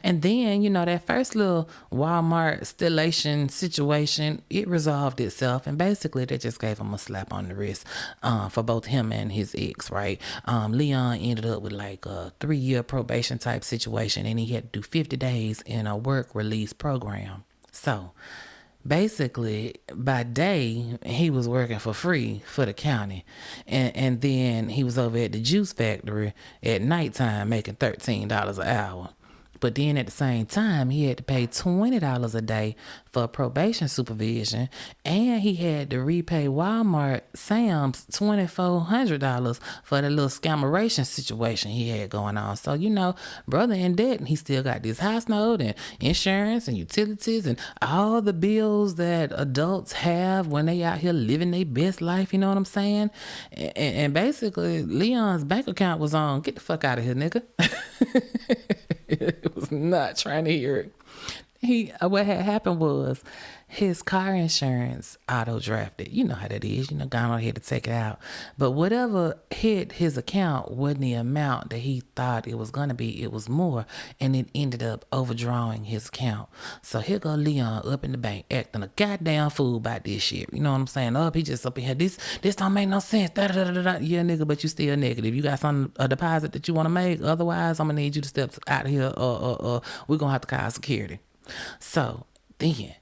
And then, that first little Walmart stillation situation, it resolved itself. And basically, they just gave him a slap on the wrist for both him and his ex, right? Leon ended up with like a 3-year probation type situation, and he had to do 50 days in a work release program. So basically, by day, he was working for free for the county. And then he was over at the juice factory at nighttime making $13 an hour. But then at the same time, he had to pay $20 a day for probation supervision, and he had to repay Walmart Sam's $2,400 for the little scammation situation he had going on. So, brother in debt, and he still got this house note and insurance and utilities and all the bills that adults have when they out here living their best life, you know what I'm saying? And basically, Leon's bank account was on, get the fuck out of here, nigga. It was not trying to hear it. What had happened was his car insurance auto drafted. You know how that is. Gone on ahead to take it out. But whatever hit his account wasn't the amount that he thought it was going to be. It was more. And it ended up overdrawing his account. So here go Leon up in the bank acting a goddamn fool about this shit. You know what I'm saying? He just up in here. This don't make no sense. Da, da, da, da, da. Yeah, nigga, but you still negative. You got a deposit that you want to make. Otherwise, I'm going to need you to step out of here. We're going to have to call security. So then,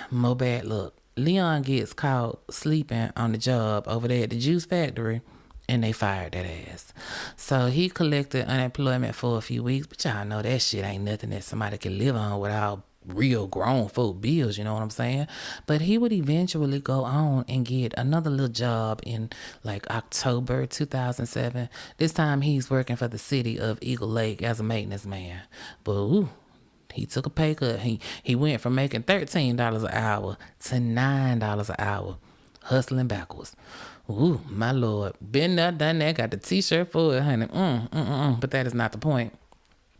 more bad luck. Leon gets caught sleeping on the job over there at the juice factory, and they fired that ass. So he collected unemployment for a few weeks, but y'all know that shit ain't nothing that somebody can live on without real grown folk bills, you know what I'm saying? But he would eventually go on and get another little job in like October 2007. This time he's working for the city of Eagle Lake as a maintenance man. But he took a pay cut. He went from making $13 an hour to $9 an hour, hustling backwards. Ooh, my Lord. Been there, done that, got the t-shirt for it, honey. But that is not the point.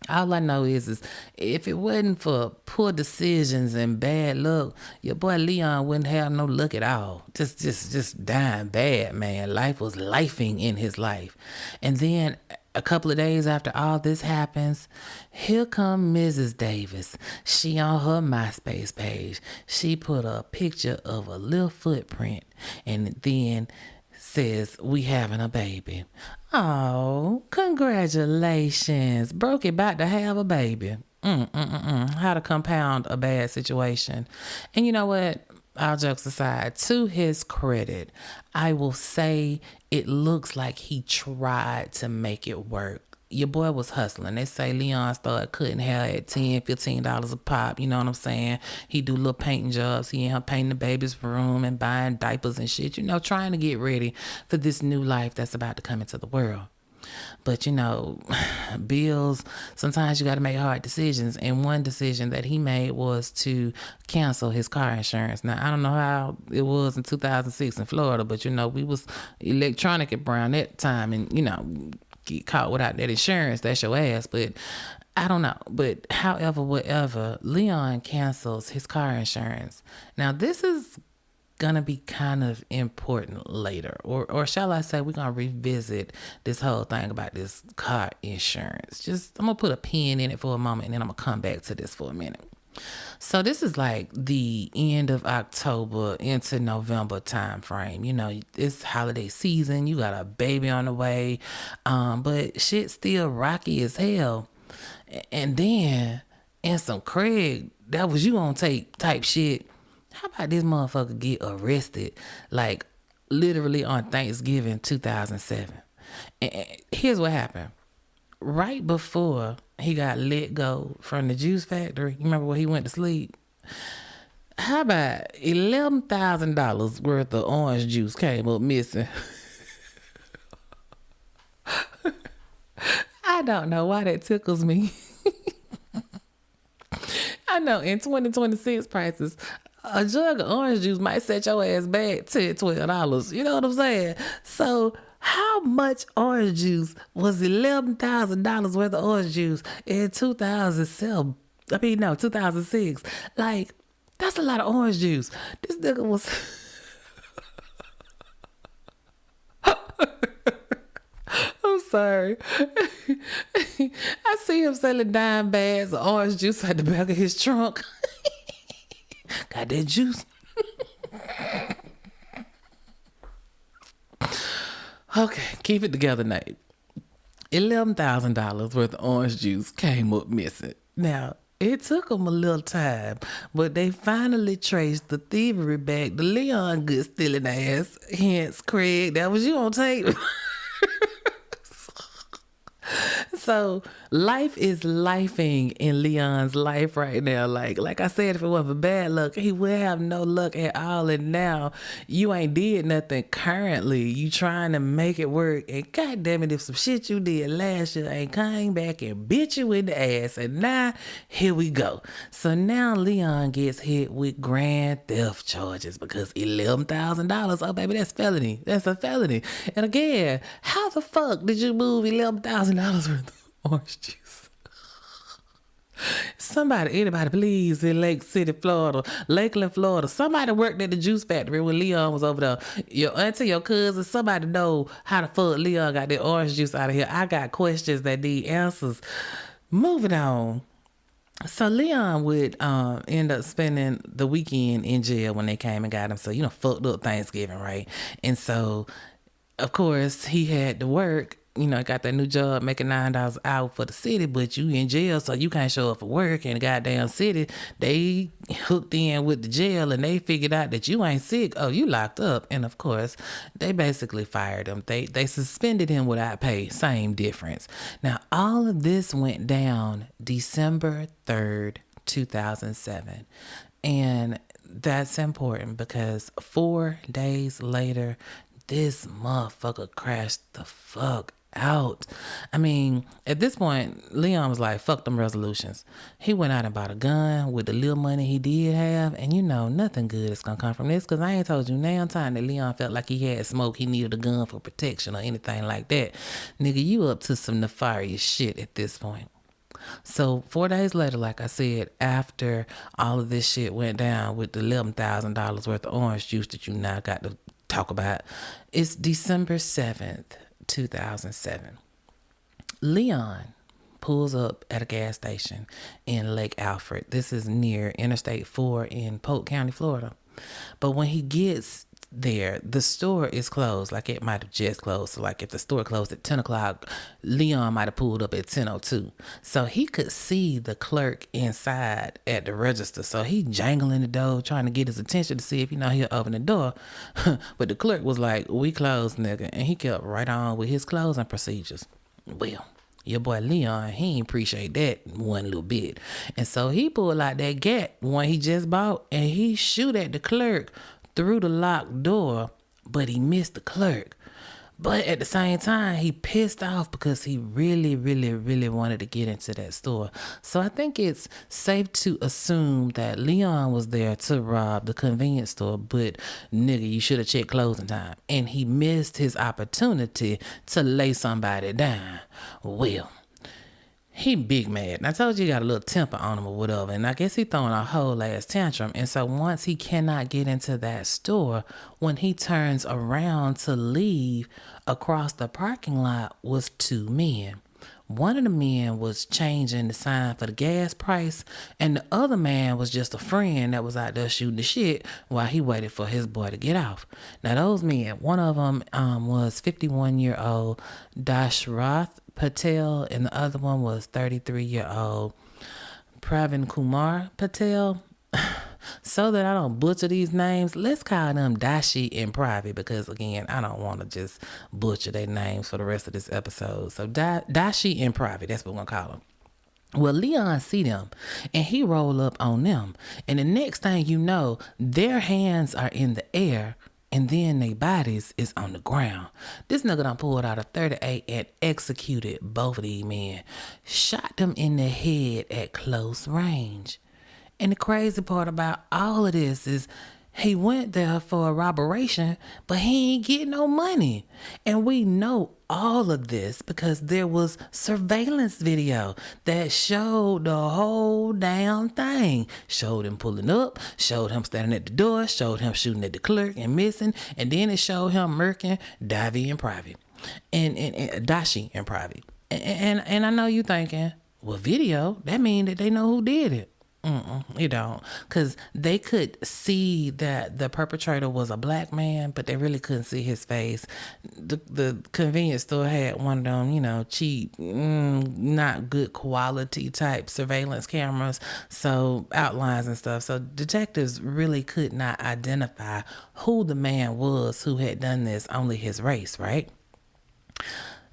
All I know is if it wasn't for poor decisions and bad luck, your boy Leon wouldn't have no luck at all. Just dying bad, man. Life was lifing in his life. And then a couple of days after all this happens, here come Mrs. Davis. She on her MySpace page. She put a picture of a little footprint and then says, "We having a baby." Oh, congratulations. Brokey about to have a baby. How to compound a bad situation. And you know what? All jokes aside, to his credit, I will say it looks like he tried to make it work. your boy was hustling. They say Leon started cutting hair at $10, $15 a pop. You know what I'm saying? He do little painting jobs. He in her painting the baby's room and buying diapers and shit. You know, trying to get ready for this new life that's about to come into the world. But you know, bills, sometimes you got to make hard decisions. And one decision that he made was to cancel his car insurance. Now, I don't know how it was in 2006 in Florida, but you know, we was electronic around that time, and you know, get caught without that insurance, that's your ass. But I don't know. But however, whatever, Leon cancels his car insurance. Now, this is gonna be kind of important later, or shall I say, we're gonna revisit this whole thing about this car insurance. Just, I'm gonna put a pin in it for a moment, and then I'm gonna come back to this for a minute. So this is like the end of October into November time frame. You know, it's holiday season, you got a baby on the way, but shit's still rocky as hell. And then in some Craig, that was you on tape type shit, how about this motherfucker get arrested like literally on Thanksgiving 2007? And here's what happened. Right before he got let go from the juice factory, you remember where he went to sleep? How about $11,000 worth of orange juice came up missing? I don't know why that tickles me. I know in 2026 prices, a jug of orange juice might set your ass back $10, $12. You know what I'm saying? So how much orange juice was $11,000 worth of orange juice in 2007? 2006. Like, that's a lot of orange juice. This nigga was... I'm sorry. I see him selling dime bags of orange juice at the back of his trunk. Got that juice. Okay, keep it together, Nate. $11,000 worth of orange juice came up missing. Now, it took them a little time, but they finally traced the thievery back to Leon good stealing ass. Hence, Craig, that was you on tape. So life is lifing in Leon's life right now. Like I said, if it wasn't for bad luck, he would have no luck at all. And now you ain't did nothing currently. You trying to make it work. And God damn it, if some shit you did last year ain't came back and bit you in the ass. And now here we go. So now Leon gets hit with grand theft charges because $11,000. Oh baby, that's felony. That's a felony. And again, how the fuck did you move $11,000 worth of orange juice? Anybody please, in Lake City, Florida, Lakeland, Florida, somebody worked at the juice factory when Leon was over there. Your auntie, your cousin, somebody know how the fuck Leon got that orange juice out of here. I got questions that need answers. Moving on. So Leon would end up spending the weekend in jail when they came and got him. So, you know, fucked up Thanksgiving, right? And so, of course, he had to work. You know, got that new job making $9 an hour for the city, but you in jail, so you can't show up for work. And the goddamn city, they hooked in with the jail and they figured out that you ain't sick. Oh, you locked up. And of course, they basically fired him. They suspended him without pay. Same difference. Now, all of this went down December 3rd, 2007. And that's important because 4 days later, this motherfucker crashed the fuck out. I mean, at this point, Leon was like, fuck them resolutions. He went out and bought a gun with the little money he did have, and you know, nothing good is gonna come from this, because I ain't told you now time that Leon felt like he had smoke, he needed a gun for protection or anything like that. Nigga, you up to some nefarious shit at this point. So 4 days later, like I said, after all of this shit went down with the $11,000 worth of orange juice that you now got to talk about, it's December 7th, 2007. Leon pulls up at a gas station in Lake Alfred. This is near Interstate 4 in Polk County, Florida. But when he gets there, the store is closed. Like, it might have just closed. So like if the store closed at 10 o'clock, Leon might have pulled up at 10:02. So he could see the clerk inside at the register. So he jangling the door, trying to get his attention to see if, he'll open the door. But the clerk was like, we closed, nigga. And he kept right on with his closing procedures. Well, Your boy Leon, he ain't appreciate that one little bit. And so he pulled out that gat, one he just bought, and he shoot at the clerk through the locked door, but he missed the clerk. But at the same time, he pissed off because he really, really, really wanted to get into that store. So I think it's safe to assume that Leon was there to rob the convenience store, but nigga, you should have checked closing time. And he missed his opportunity to lay somebody down. Well, he big mad. And I told you he got a little temper on him or whatever. And I guess he throwing a whole ass tantrum. And so once he cannot get into that store, when he turns around to leave, across the parking lot was two men. One of the men was changing the sign for the gas price, and the other man was just a friend that was out there shooting the shit while he waited for his boy to get off. Now those men, one of them was 51-year-old Dashrath Patel, and the other one was 33-year-old Pravin Kumar Patel. So that I don't butcher these names, let's call them Dashi and Private, because again, I don't want to just butcher their names for the rest of this episode. So Dashi and Private, that's what we're gonna call them. Well, Leon see them and he roll up on them, and the next thing you know, their hands are in the air and then their bodies is on the ground. This nigga done pulled out a 38 and executed both of these men, shot them in the head at close range. And the crazy part about all of this is he went there for a robbery, but he ain't getting no money. And we know all of this because there was surveillance video that showed the whole damn thing. Showed him pulling up, showed him standing at the door, showed him shooting at the clerk and missing, and then it showed him murking Davy and Private, and Dashi and Private. And I know you thinking, well, video, that mean that they know who did it. You don't, because they could see that the perpetrator was a black man, but they really couldn't see his face. The convenience store had one of them, cheap, not good quality type surveillance cameras, so outlines and stuff. So detectives really could not identify who the man was who had done this, only his race, right?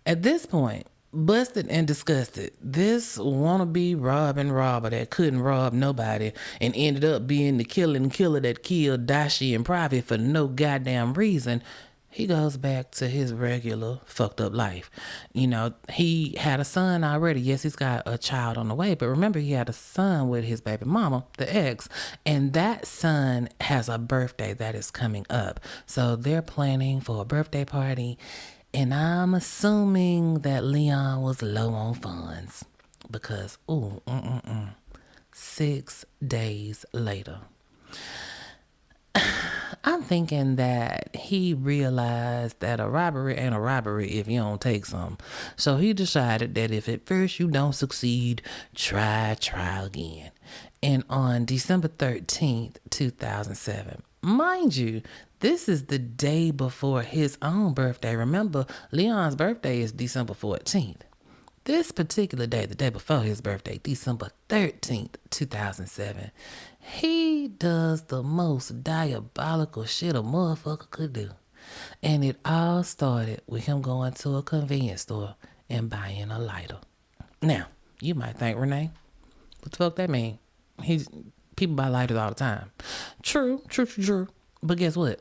At this point, busted and disgusted, this wannabe robbing robber that couldn't rob nobody and ended up being the killer that killed Dashi and Private for no goddamn reason, he goes back to his regular fucked up life. He had a son already. Yes, he's got a child on the way, but remember, he had a son with his baby mama, the ex, and that son has a birthday that is coming up. So they're planning for a birthday party. And I'm assuming that Leon was low on funds because, 6 days later, I'm thinking that he realized that a robbery ain't a robbery if you don't take some. So he decided that if at first you don't succeed, try again. And on December 13th, 2007, mind you, this is the day before his own birthday. Remember, Leon's birthday is December 14th. This particular day, the day before his birthday, December 13th, 2007, he does the most diabolical shit a motherfucker could do. And it all started with him going to a convenience store and buying a lighter. Now, you might think, Renee, what the fuck that mean? People buy lighters all the time. True. But guess what?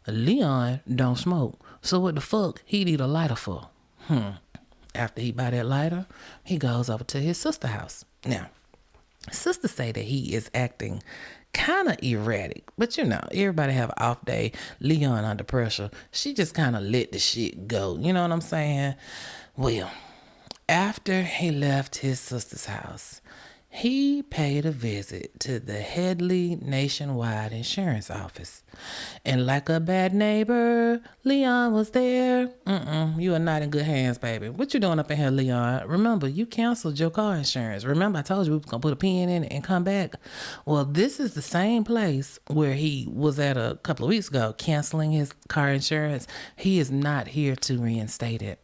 Leon don't smoke. So what the fuck he need a lighter for? After he buy that lighter, he goes over to his sister's house. Now, sister say that he is acting kind of erratic. But everybody have an off day. Leon under pressure. She just kind of let the shit go. You know what I'm saying? Well, after he left his sister's house, he paid a visit to the Headley Nationwide Insurance Office. And like a bad neighbor, Leon was there. You are not in good hands, baby. What you doing up in here, Leon? Remember, you canceled your car insurance. Remember, I told you we was going to put a pin in it and come back? Well, this is the same place where he was at a couple of weeks ago, canceling his car insurance. He is not here to reinstate it.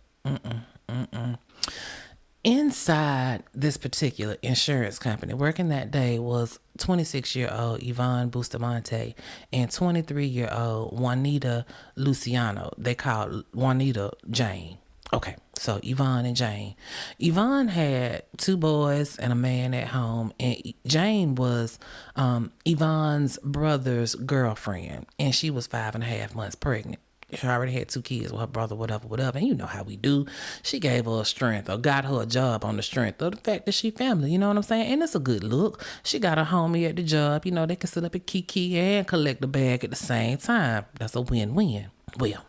Inside this particular insurance company, working that day was 26-year-old Yvonne Bustamante and 23-year-old Juanita Luciano. They called Juanita Jane. Okay, so Yvonne and Jane. Yvonne had two boys and a man at home, and Jane was Yvonne's brother's girlfriend, and she was 5.5 months pregnant. She already had two kids with her brother, whatever. And you know how we do. She gave her a strength or got her a job on the strength of the fact that she family, you know what I'm saying? And it's a good look. She got a homie at the job. You know, they can sit up and kiki and collect the bag at the same time. That's a win-win. Well,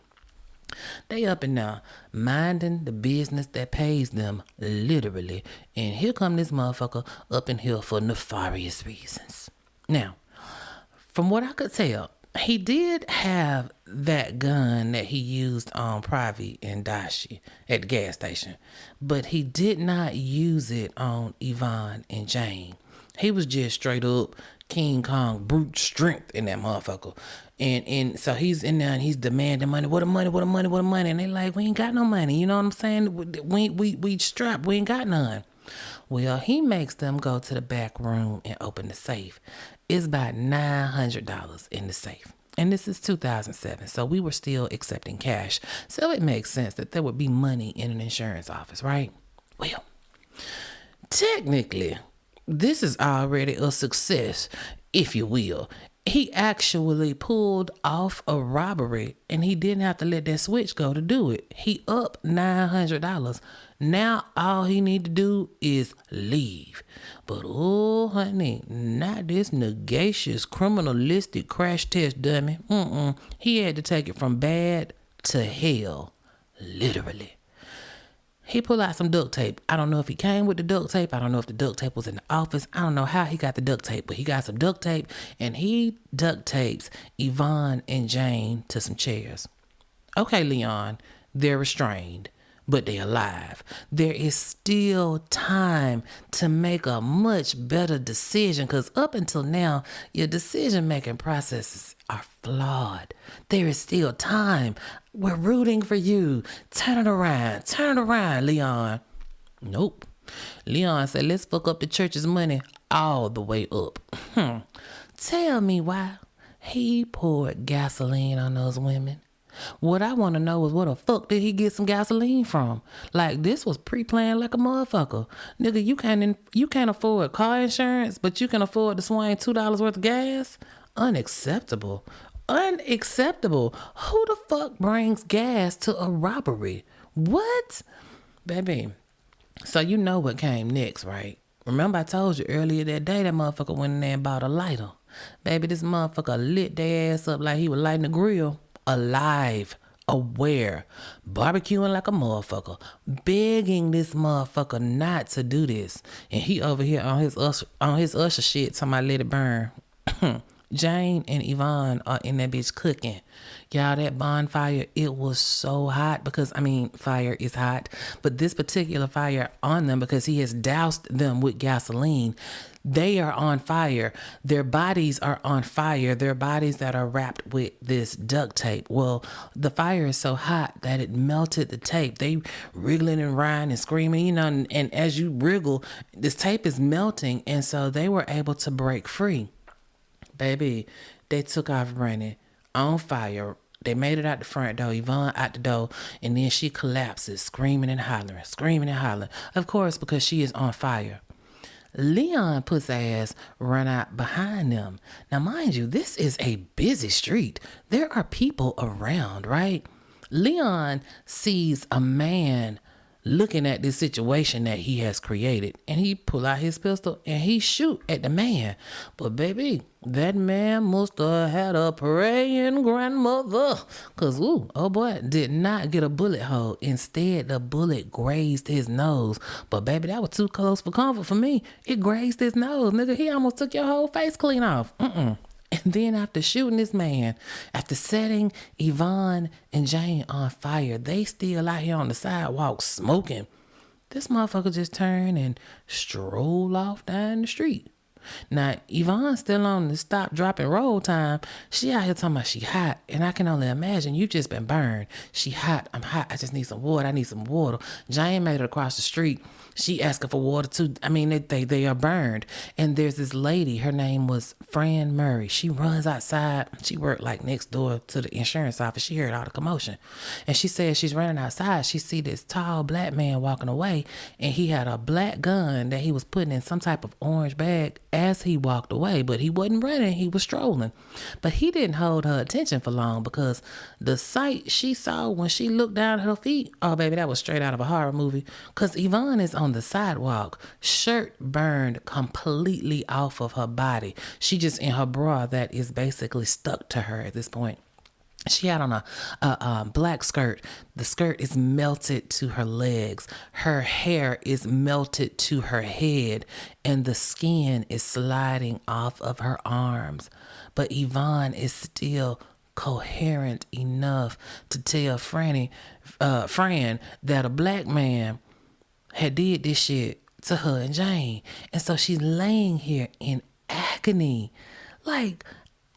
they up and now minding the business that pays them, literally. And here come this motherfucker up in here for nefarious reasons. Now, from what I could tell, he did have that gun that he used on Pravi and Dashi at the gas station, but he did not use it on Yvonne and Jane. He was just straight up King Kong brute strength in that motherfucker. And so he's in there and he's demanding money. What the money? And they like, we ain't got no money. You know what I'm saying? We strapped. We ain't got none. Well, he makes them go to the back room and open the safe. It's about $900 in the safe. And this is 2007, so we were still accepting cash. So it makes sense that there would be money in an insurance office, right? Well, technically, this is already a success, if you will. He actually pulled off a robbery and he didn't have to let that switch go to do it. He up $900. Now all he need to do is leave. But oh honey, not this negacious criminalistic crash test dummy. He had to take it from bad to hell, literally. He pulled out some duct tape. I don't know if he came with the duct tape. I don't know if the duct tape was in the office. I don't know how he got the duct tape, but he got some duct tape and he duct tapes Yvonne and Jane to some chairs. Okay, Leon, they're restrained, but they're alive. There is still time to make a much better decision because up until now, your decision-making processes are flawed. There is still time. We're rooting for you. Turn it around, Leon. Nope. Leon said, let's fuck up the church's money all the way up. Tell me why he poured gasoline on those women. What I want to know is where the fuck did he get some gasoline from? Like, this was pre-planned like a motherfucker. Nigga, you can't afford car insurance, but you can afford to swing $2 worth of gas? Unacceptable. Who the fuck brings gas to a robbery? What? Baby, so you know what came next, right? Remember I told you earlier that day that motherfucker went in there and bought a lighter. Baby, this motherfucker lit their ass up like he was lighting a grill. Alive, aware, barbecuing like a motherfucker, begging this motherfucker not to do this. And he over here on his usher shit, somebody let it burn. Jane and Yvonne are in that bitch cooking. Y'all, that bonfire, it was so hot because, fire is hot. But this particular fire on them, because he has doused them with gasoline, they are on fire. Their bodies are on fire. Their bodies that are wrapped with this duct tape. Well, the fire is so hot that it melted the tape. They wriggling and writhing and screaming, and as you wriggle, this tape is melting. And so they were able to break free. Baby, they took off running on fire. They made it out the front door, Yvonne out the door, and then she collapses, screaming and hollering. Of course, because she is on fire. Leon puts ass run out behind them. Now, mind you, this is a busy street. There are people around, right? Leon sees a man looking at this situation that he has created, and he pull out his pistol and he shoot at the man. But baby, that man must have had a praying grandmother, cause oh boy, did not get a bullet hole. Instead, the bullet grazed his nose. But baby, that was too close for comfort for me. It grazed his nose, nigga. He almost took your whole face clean off. And then after shooting this man, after setting Yvonne and Jane on fire, they still out here on the sidewalk smoking. This motherfucker just turned and strolled off down the street. Now, Yvonne's still on the stop, drop, and roll time. She out here talking about she hot. And I can only imagine you just been burned. She hot. I'm hot. I just need some water. I need some water. Jane made it across the street. She asking for water too. I mean, they are burned. And there's this lady. Her name was Fran Murray. She runs outside. She worked like next door to the insurance office. She heard all the commotion. And she said she's running outside. She see this tall black man walking away. And he had a black gun that he was putting in some type of orange bag as he walked away. But he wasn't running. He was strolling. But he didn't hold her attention for long because the sight she saw when she looked down at her feet, oh, baby, that was straight out of a horror movie. Because Yvonne is on the sidewalk, shirt burned completely off of her body. She just in her bra that is basically stuck to her at this point. She had on a black skirt. The skirt is melted to her legs. Her hair is melted to her head. And the skin is sliding off of her arms. But Yvonne is still coherent enough to tell Fran that a black man had did this shit to her and Jane. And so she's laying here in agony. Like,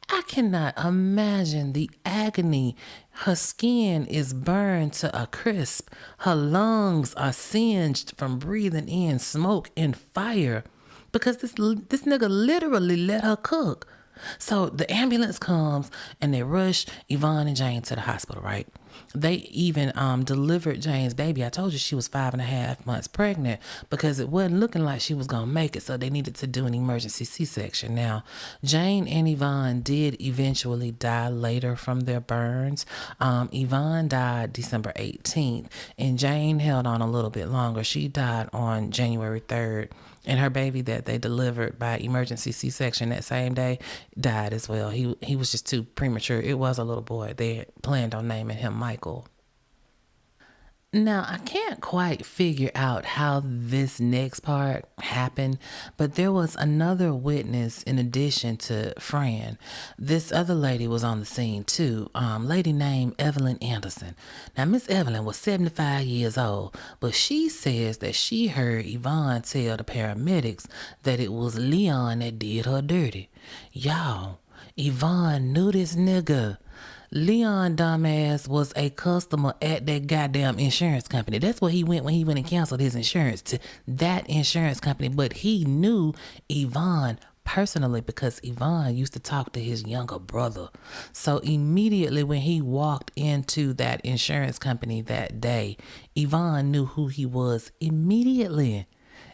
I cannot imagine the agony. Her skin is burned to a crisp. Her lungs are singed from breathing in smoke and fire because this nigga literally let her cook. So the ambulance comes and they rush Yvonne and Jane to the hospital, right? They even delivered Jane's baby. I told you she was 5.5 months pregnant because it wasn't looking like she was going to make it. So they needed to do an emergency C-section. Now, Jane and Yvonne did eventually die later from their burns. Yvonne died December 18th and Jane held on a little bit longer. She died on January 3rd. And her baby that they delivered by emergency C-section that same day died as well. He was just too premature. It was a little boy. They had planned on naming him Michael. Now, I can't quite figure out how this next part happened, but there was another witness in addition to Fran. This other lady was on the scene too, lady named Evelyn Anderson. Now, Miss Evelyn was 75 years old, but she says that she heard Yvonne tell the paramedics that it was Leon that did her dirty. Y'all, Yvonne knew this nigga. Leon dumbass was a customer at that goddamn insurance company. That's where he went when he went and canceled his insurance, to that insurance company. But he knew Yvonne personally because Yvonne used to talk to his younger brother. So immediately when he walked into that insurance company that day, Yvonne knew who he was immediately.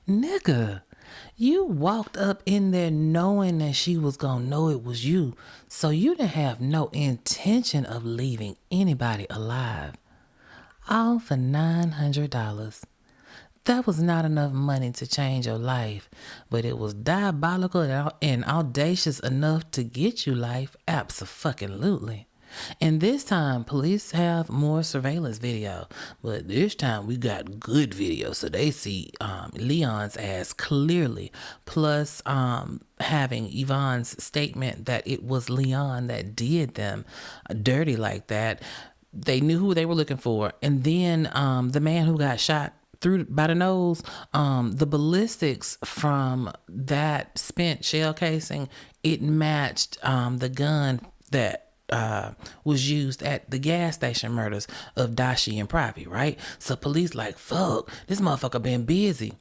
Nigga, you walked up in there knowing that she was gonna know it was you. So you didn't have no intention of leaving anybody alive. All for $900. That was not enough money to change your life, but it was diabolical and audacious enough to get you life, abso-fucking-lutely. And this time, police have more surveillance video, but this time we got good video, so they see Leon's ass clearly, plus having Yvonne's statement that it was Leon that did them dirty like that. They knew who they were looking for. And then the man who got shot through by the nose, the ballistics from that spent shell casing, it matched the gun that was used at the gas station murders of Dashi and Pravi, right? So police like, fuck, this motherfucker been busy.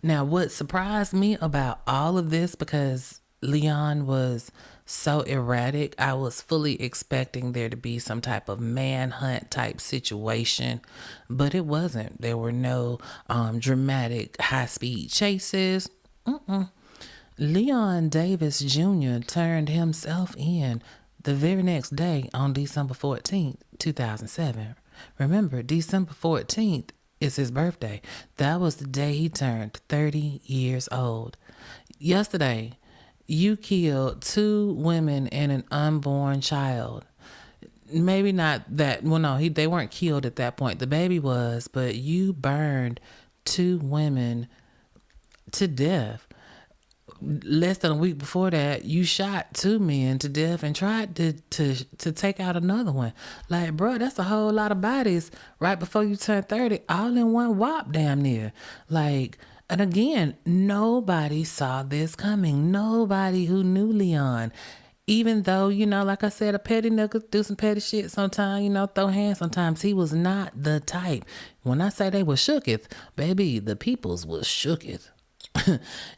Now, what surprised me about all of this, because Leon was so erratic, I was fully expecting there to be some type of manhunt type situation, but it wasn't. There were no dramatic high-speed chases. Leon Davis Jr. turned himself in the very next day on December 14th, 2007. Remember, December 14th is his birthday. That was the day he turned 30 years old. Yesterday, you killed 2 women and an unborn child. Maybe not that, well, no, they weren't killed at that point. The baby was, but you burned 2 women to death. Less than a week before that, you shot 2 men to death and tried to take out another one. Like, bro, that's a whole lot of bodies right before you turn 30, all in one whop damn near. Like, And again, nobody saw this coming. Nobody who knew Leon. Even though, like I said, a petty nigga do some petty shit sometimes, throw hands sometimes, he was not the type. When I say they was shooketh, baby, the peoples was shooketh.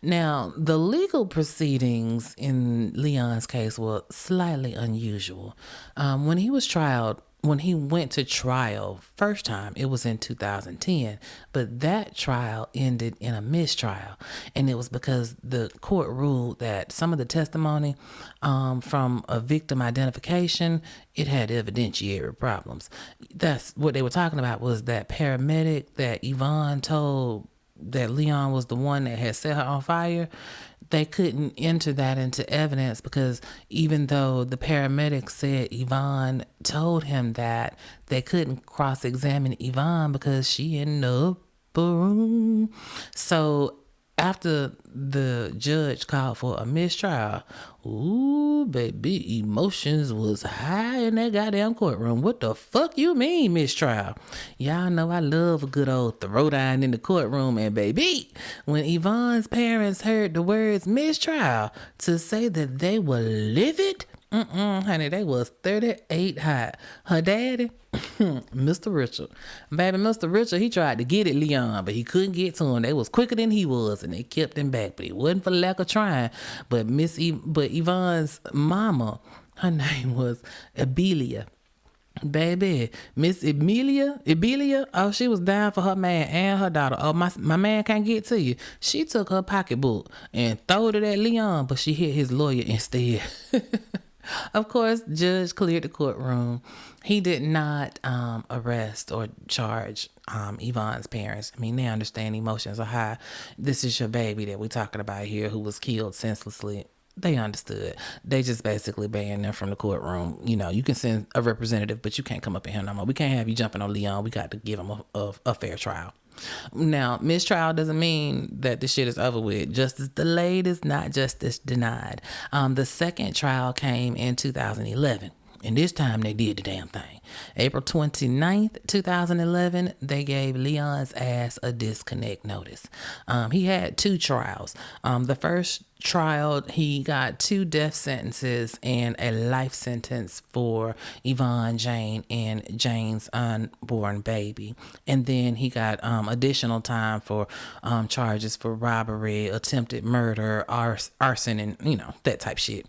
Now, the legal proceedings in Leon's case were slightly unusual. When he went to trial first time, it was in 2010, but that trial ended in a mistrial. And it was because the court ruled that some of the testimony from a victim identification, it had evidentiary problems. That's what they were talking about, was that paramedic that Yvonne told that Leon was the one that had set her on fire. They couldn't enter that into evidence because even though the paramedic said Yvonne told him that, they couldn't cross-examine Yvonne because she in the room. So after the judge called for a mistrial, ooh, baby, emotions was high in that goddamn courtroom. What the fuck you mean, mistrial? Y'all know I love a good old throwdown in the courtroom. And baby, when Yvonne's parents heard the words mistrial, to say that they were livid, honey, they was 38 hot. Her daddy, Mr. Richard. Baby, Mr. Richard, he tried to get at Leon, but he couldn't get to him. They was quicker than he was, and they kept him back. But it wasn't for lack of trying. But Yvonne's mama, her name was Abelia. Baby, Miss Abelia, oh, she was down for her man and her daughter. Oh, my man can't get to you. She took her pocketbook and threw it at Leon, but she hit his lawyer instead. Of course, judge cleared the courtroom. He did not arrest or charge Yvonne's parents. I mean, they understand emotions are high. This is your baby that we're talking about here who was killed senselessly. They understood. They just basically banned them from the courtroom. You can send a representative, but you can't come up in here no more. We can't have you jumping on Leon. We got to give him a fair trial. Now, mistrial doesn't mean that the shit is over with. Justice delayed is not justice denied. The second trial came in 2011. And this time they did the damn thing. April 29th, 2011, they gave Leon's ass a disconnect notice. He had 2 trials. The first trial, he got 2 death sentences and a life sentence for Yvonne Jane and Jane's unborn baby. And then he got additional time for charges for robbery, attempted murder, arson, and, that type shit.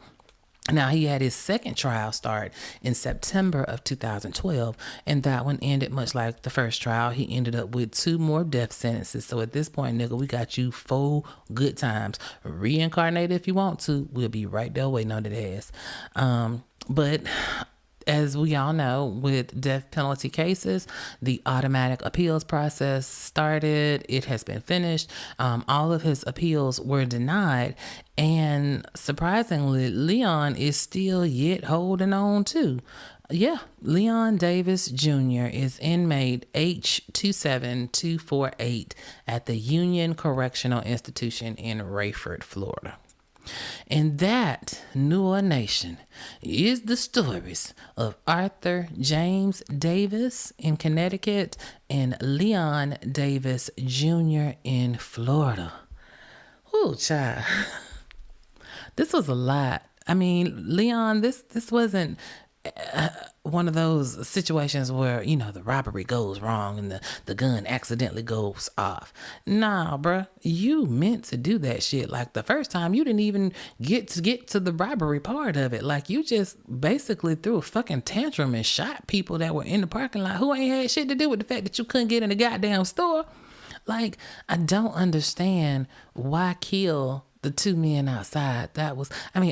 Now, he had his second trial start in September of 2012, and that one ended much like the first trial. He ended up with 2 more death sentences. So at this point, nigga, we got you 4 good times. Reincarnate if you want to. We'll be right there waiting on that ass. But as we all know, with death penalty cases, the automatic appeals process started. It has been finished. All of his appeals were denied. And surprisingly, Leon is still yet holding on too. Yeah, Leon Davis Jr. is inmate H27248 at the Union Correctional Institution in Rayford, Florida. And that, New Nation, is the stories of Arthur James Davis in Connecticut and Leon Davis Jr. in Florida. Ooh, child. This was a lot. I mean, Leon, this wasn't one of those situations where, the robbery goes wrong and the gun accidentally goes off. Nah, bruh, you meant to do that shit. Like the first time, you didn't even get to the robbery part of it. Like you just basically threw a fucking tantrum and shot people that were in the parking lot who ain't had shit to do with the fact that you couldn't get in the goddamn store. Like, I don't understand why kill the 2 men outside.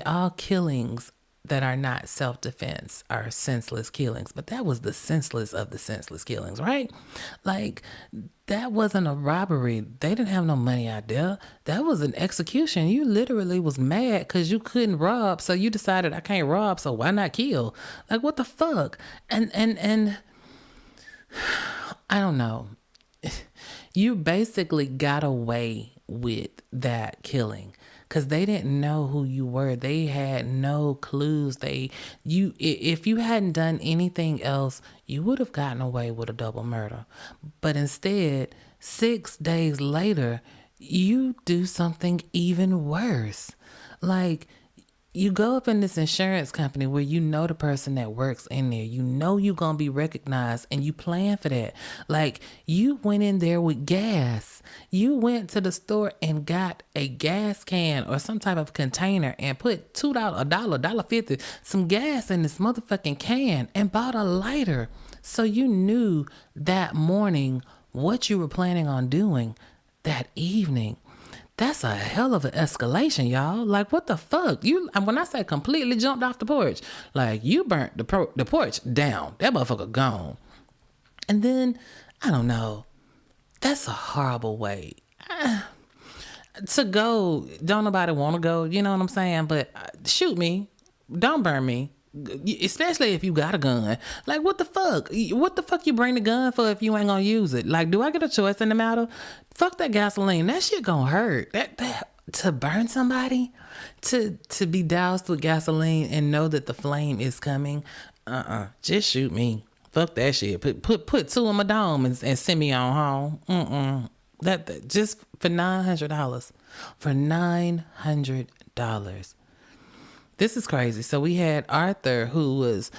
All killings that are not self-defense are senseless killings, but that was the senseless of the senseless killings, right? Like, that wasn't a robbery. They didn't have no money out there. That was an execution. You literally was mad because you couldn't rob, so you decided I can't rob, so why not kill? Like, what the fuck? And I don't know. You basically got away with that killing because they didn't know who you were. They had no clues. If you hadn't done anything else, you would have gotten away with a double murder. But instead, 6 days later, you do something even worse. Like, you go up in this insurance company where you know the person that works in there. You know you're going to be recognized and you plan for that. Like, you went in there with gas. You went to the store and got a gas can or some type of container and put $2, $1.50, some gas in this motherfucking can and bought a lighter. So you knew that morning what you were planning on doing that evening. That's a hell of an escalation, y'all. Like, what the fuck? When I say completely jumped off the porch, like, you burnt the porch down. That motherfucker gone. And then, I don't know. That's a horrible way to go. Don't nobody want to go. You know what I'm saying? But shoot me. Don't burn me. Especially if you got a gun. Like, what the fuck? What the fuck you bring the gun for if you ain't gonna use it? Like, do I get a choice in the matter? Fuck that gasoline. That shit gonna hurt. That to burn somebody, to be doused with gasoline and know that the flame is coming. Just shoot me. Fuck that shit. Put two in my dome and send me on home. That just for $900. For $900. This is crazy. So we had Arthur, who was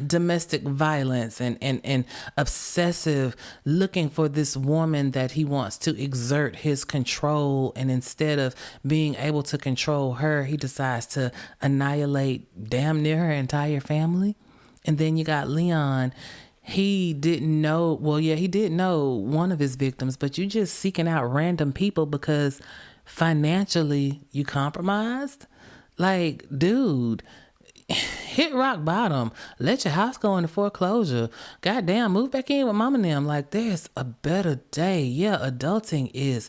domestic violence and obsessive, looking for this woman that he wants to exert his control. And instead of being able to control her, he decides to annihilate damn near her entire family. And then you got Leon. He didn't know. Well, yeah, he did know one of his victims, but you just seeking out random people because financially you compromised. Like, dude, hit rock bottom. Let your house go into foreclosure. Goddamn, move back in with mom and them. Like, there's a better day. Yeah, adulting is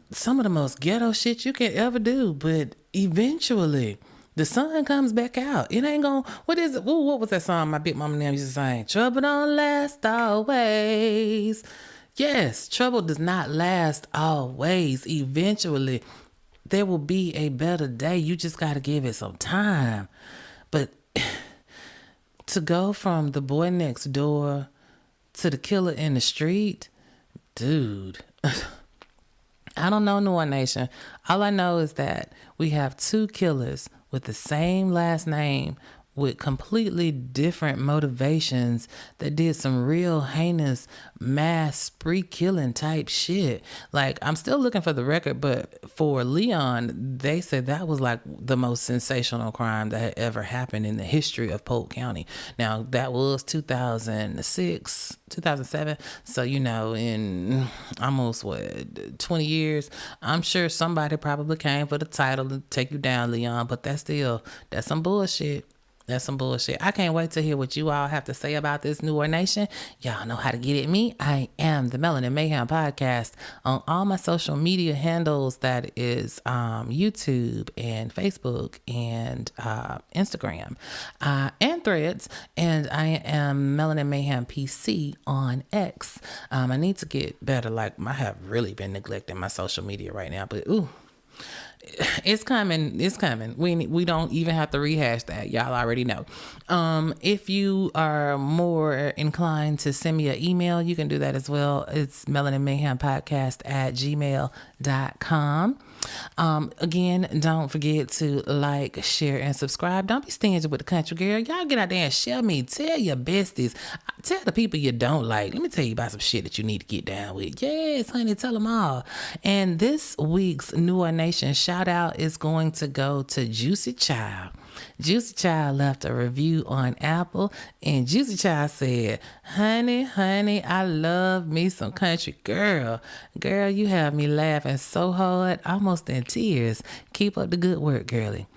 some of the most ghetto shit you can ever do. But eventually, the sun comes back out. It ain't gonna, what is it? Ooh, what was that song my big mama and them used to sing? Trouble don't last always. Yes, trouble does not last always. Eventually, there will be a better day. You just got to give it some time. But to go from the boy next door to the killer in the street, dude, I don't know, New Nation. All I know is that we have two killers with the same last name with completely different motivations that did some real heinous mass spree killing type shit. Like, I'm still looking for the record, but for Leon, they said that was like the most sensational crime that had ever happened in the history of Polk County. Now, that was 2006, 2007. So, you know, in almost 20 years, I'm sure somebody probably came for the title to take you down, Leon, but that's some bullshit. That's some bullshit. I can't wait to hear what you all have to say about this, New Nation. Y'all know how to get at me. I am the Melanin Mayhem podcast on all my social media handles. That is YouTube and Facebook and Instagram and Threads. And I am Melanin Mayhem PC on X. I need to get better. Like, I have really been neglecting my social media right now. But ooh. It's coming. We don't even have to rehash that. Y'all already know. If you are more inclined to send me an email, you can do that as well. It's melaninmayhempodcast@gmail.com. Again, don't forget to like, share, and subscribe. Don't be stingy with the country girl. Y'all get out there and share me. Tell your besties. Tell the people you don't like. Let me tell you about some shit that you need to get down with. Yes, honey, tell them all. And this week's New Nation shout out is going to go to Juicy Child. Juicy Child left a review on Apple, and Juicy Child said, honey, I love me some country girl. Girl, you have me laughing so hard, almost in tears. Keep up the good work, girlie.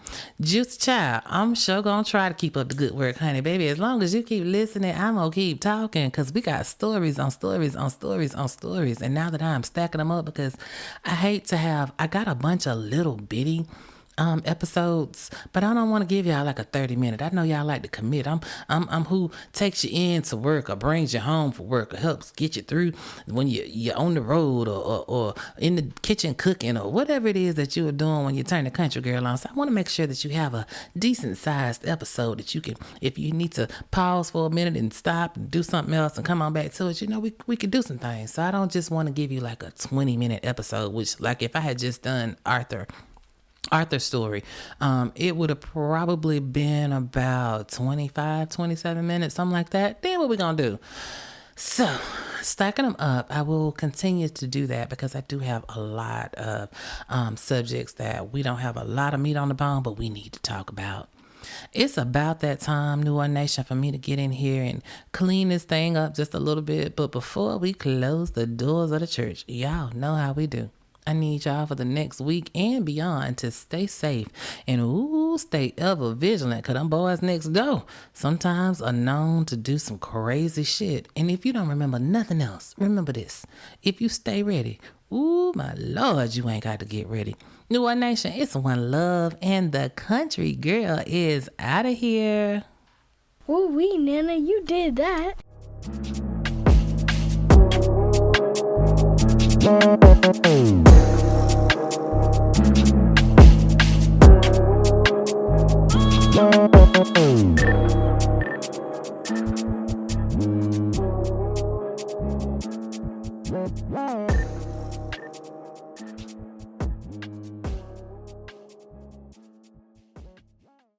Juicy Child, I'm sure gonna try to keep up the good work, honey, baby. As long as you keep listening, I'm gonna keep talking, because we got stories on stories on stories on stories. And now that I'm stacking them up, because I got a bunch of little bitty episodes, but I don't want to give y'all like a 30-minute. I know y'all like to commit. I'm who takes you in to work or brings you home for work or helps get you through when you're on the road or in the kitchen cooking or whatever it is that you are doing when you turn the country girl on. So I want to make sure that you have a decent sized episode that you can, if you need to pause for a minute and stop and do something else and come on back to it, we could do some things. So I don't just want to give you like a 20-minute episode, which like if I had just done Arthur's story, it would have probably been about 27 minutes, something like that. Then what we gonna do? So stacking them up, I will continue to do that because I do have a lot of subjects that we don't have a lot of meat on the bone, but we need to talk about. It's about that time, New One Nation, for me to get in here and clean this thing up just a little bit. But before we close the doors of the church, y'all know how we do. I need y'all for the next week and beyond to stay safe and stay ever vigilant, because them boys next door sometimes are known to do some crazy shit. And if you don't remember nothing else, remember this. If you stay ready, my Lord, you ain't got to get ready. New One Nation, it's one love, and the country girl is out of here. Ooh-wee, Nana, you did that.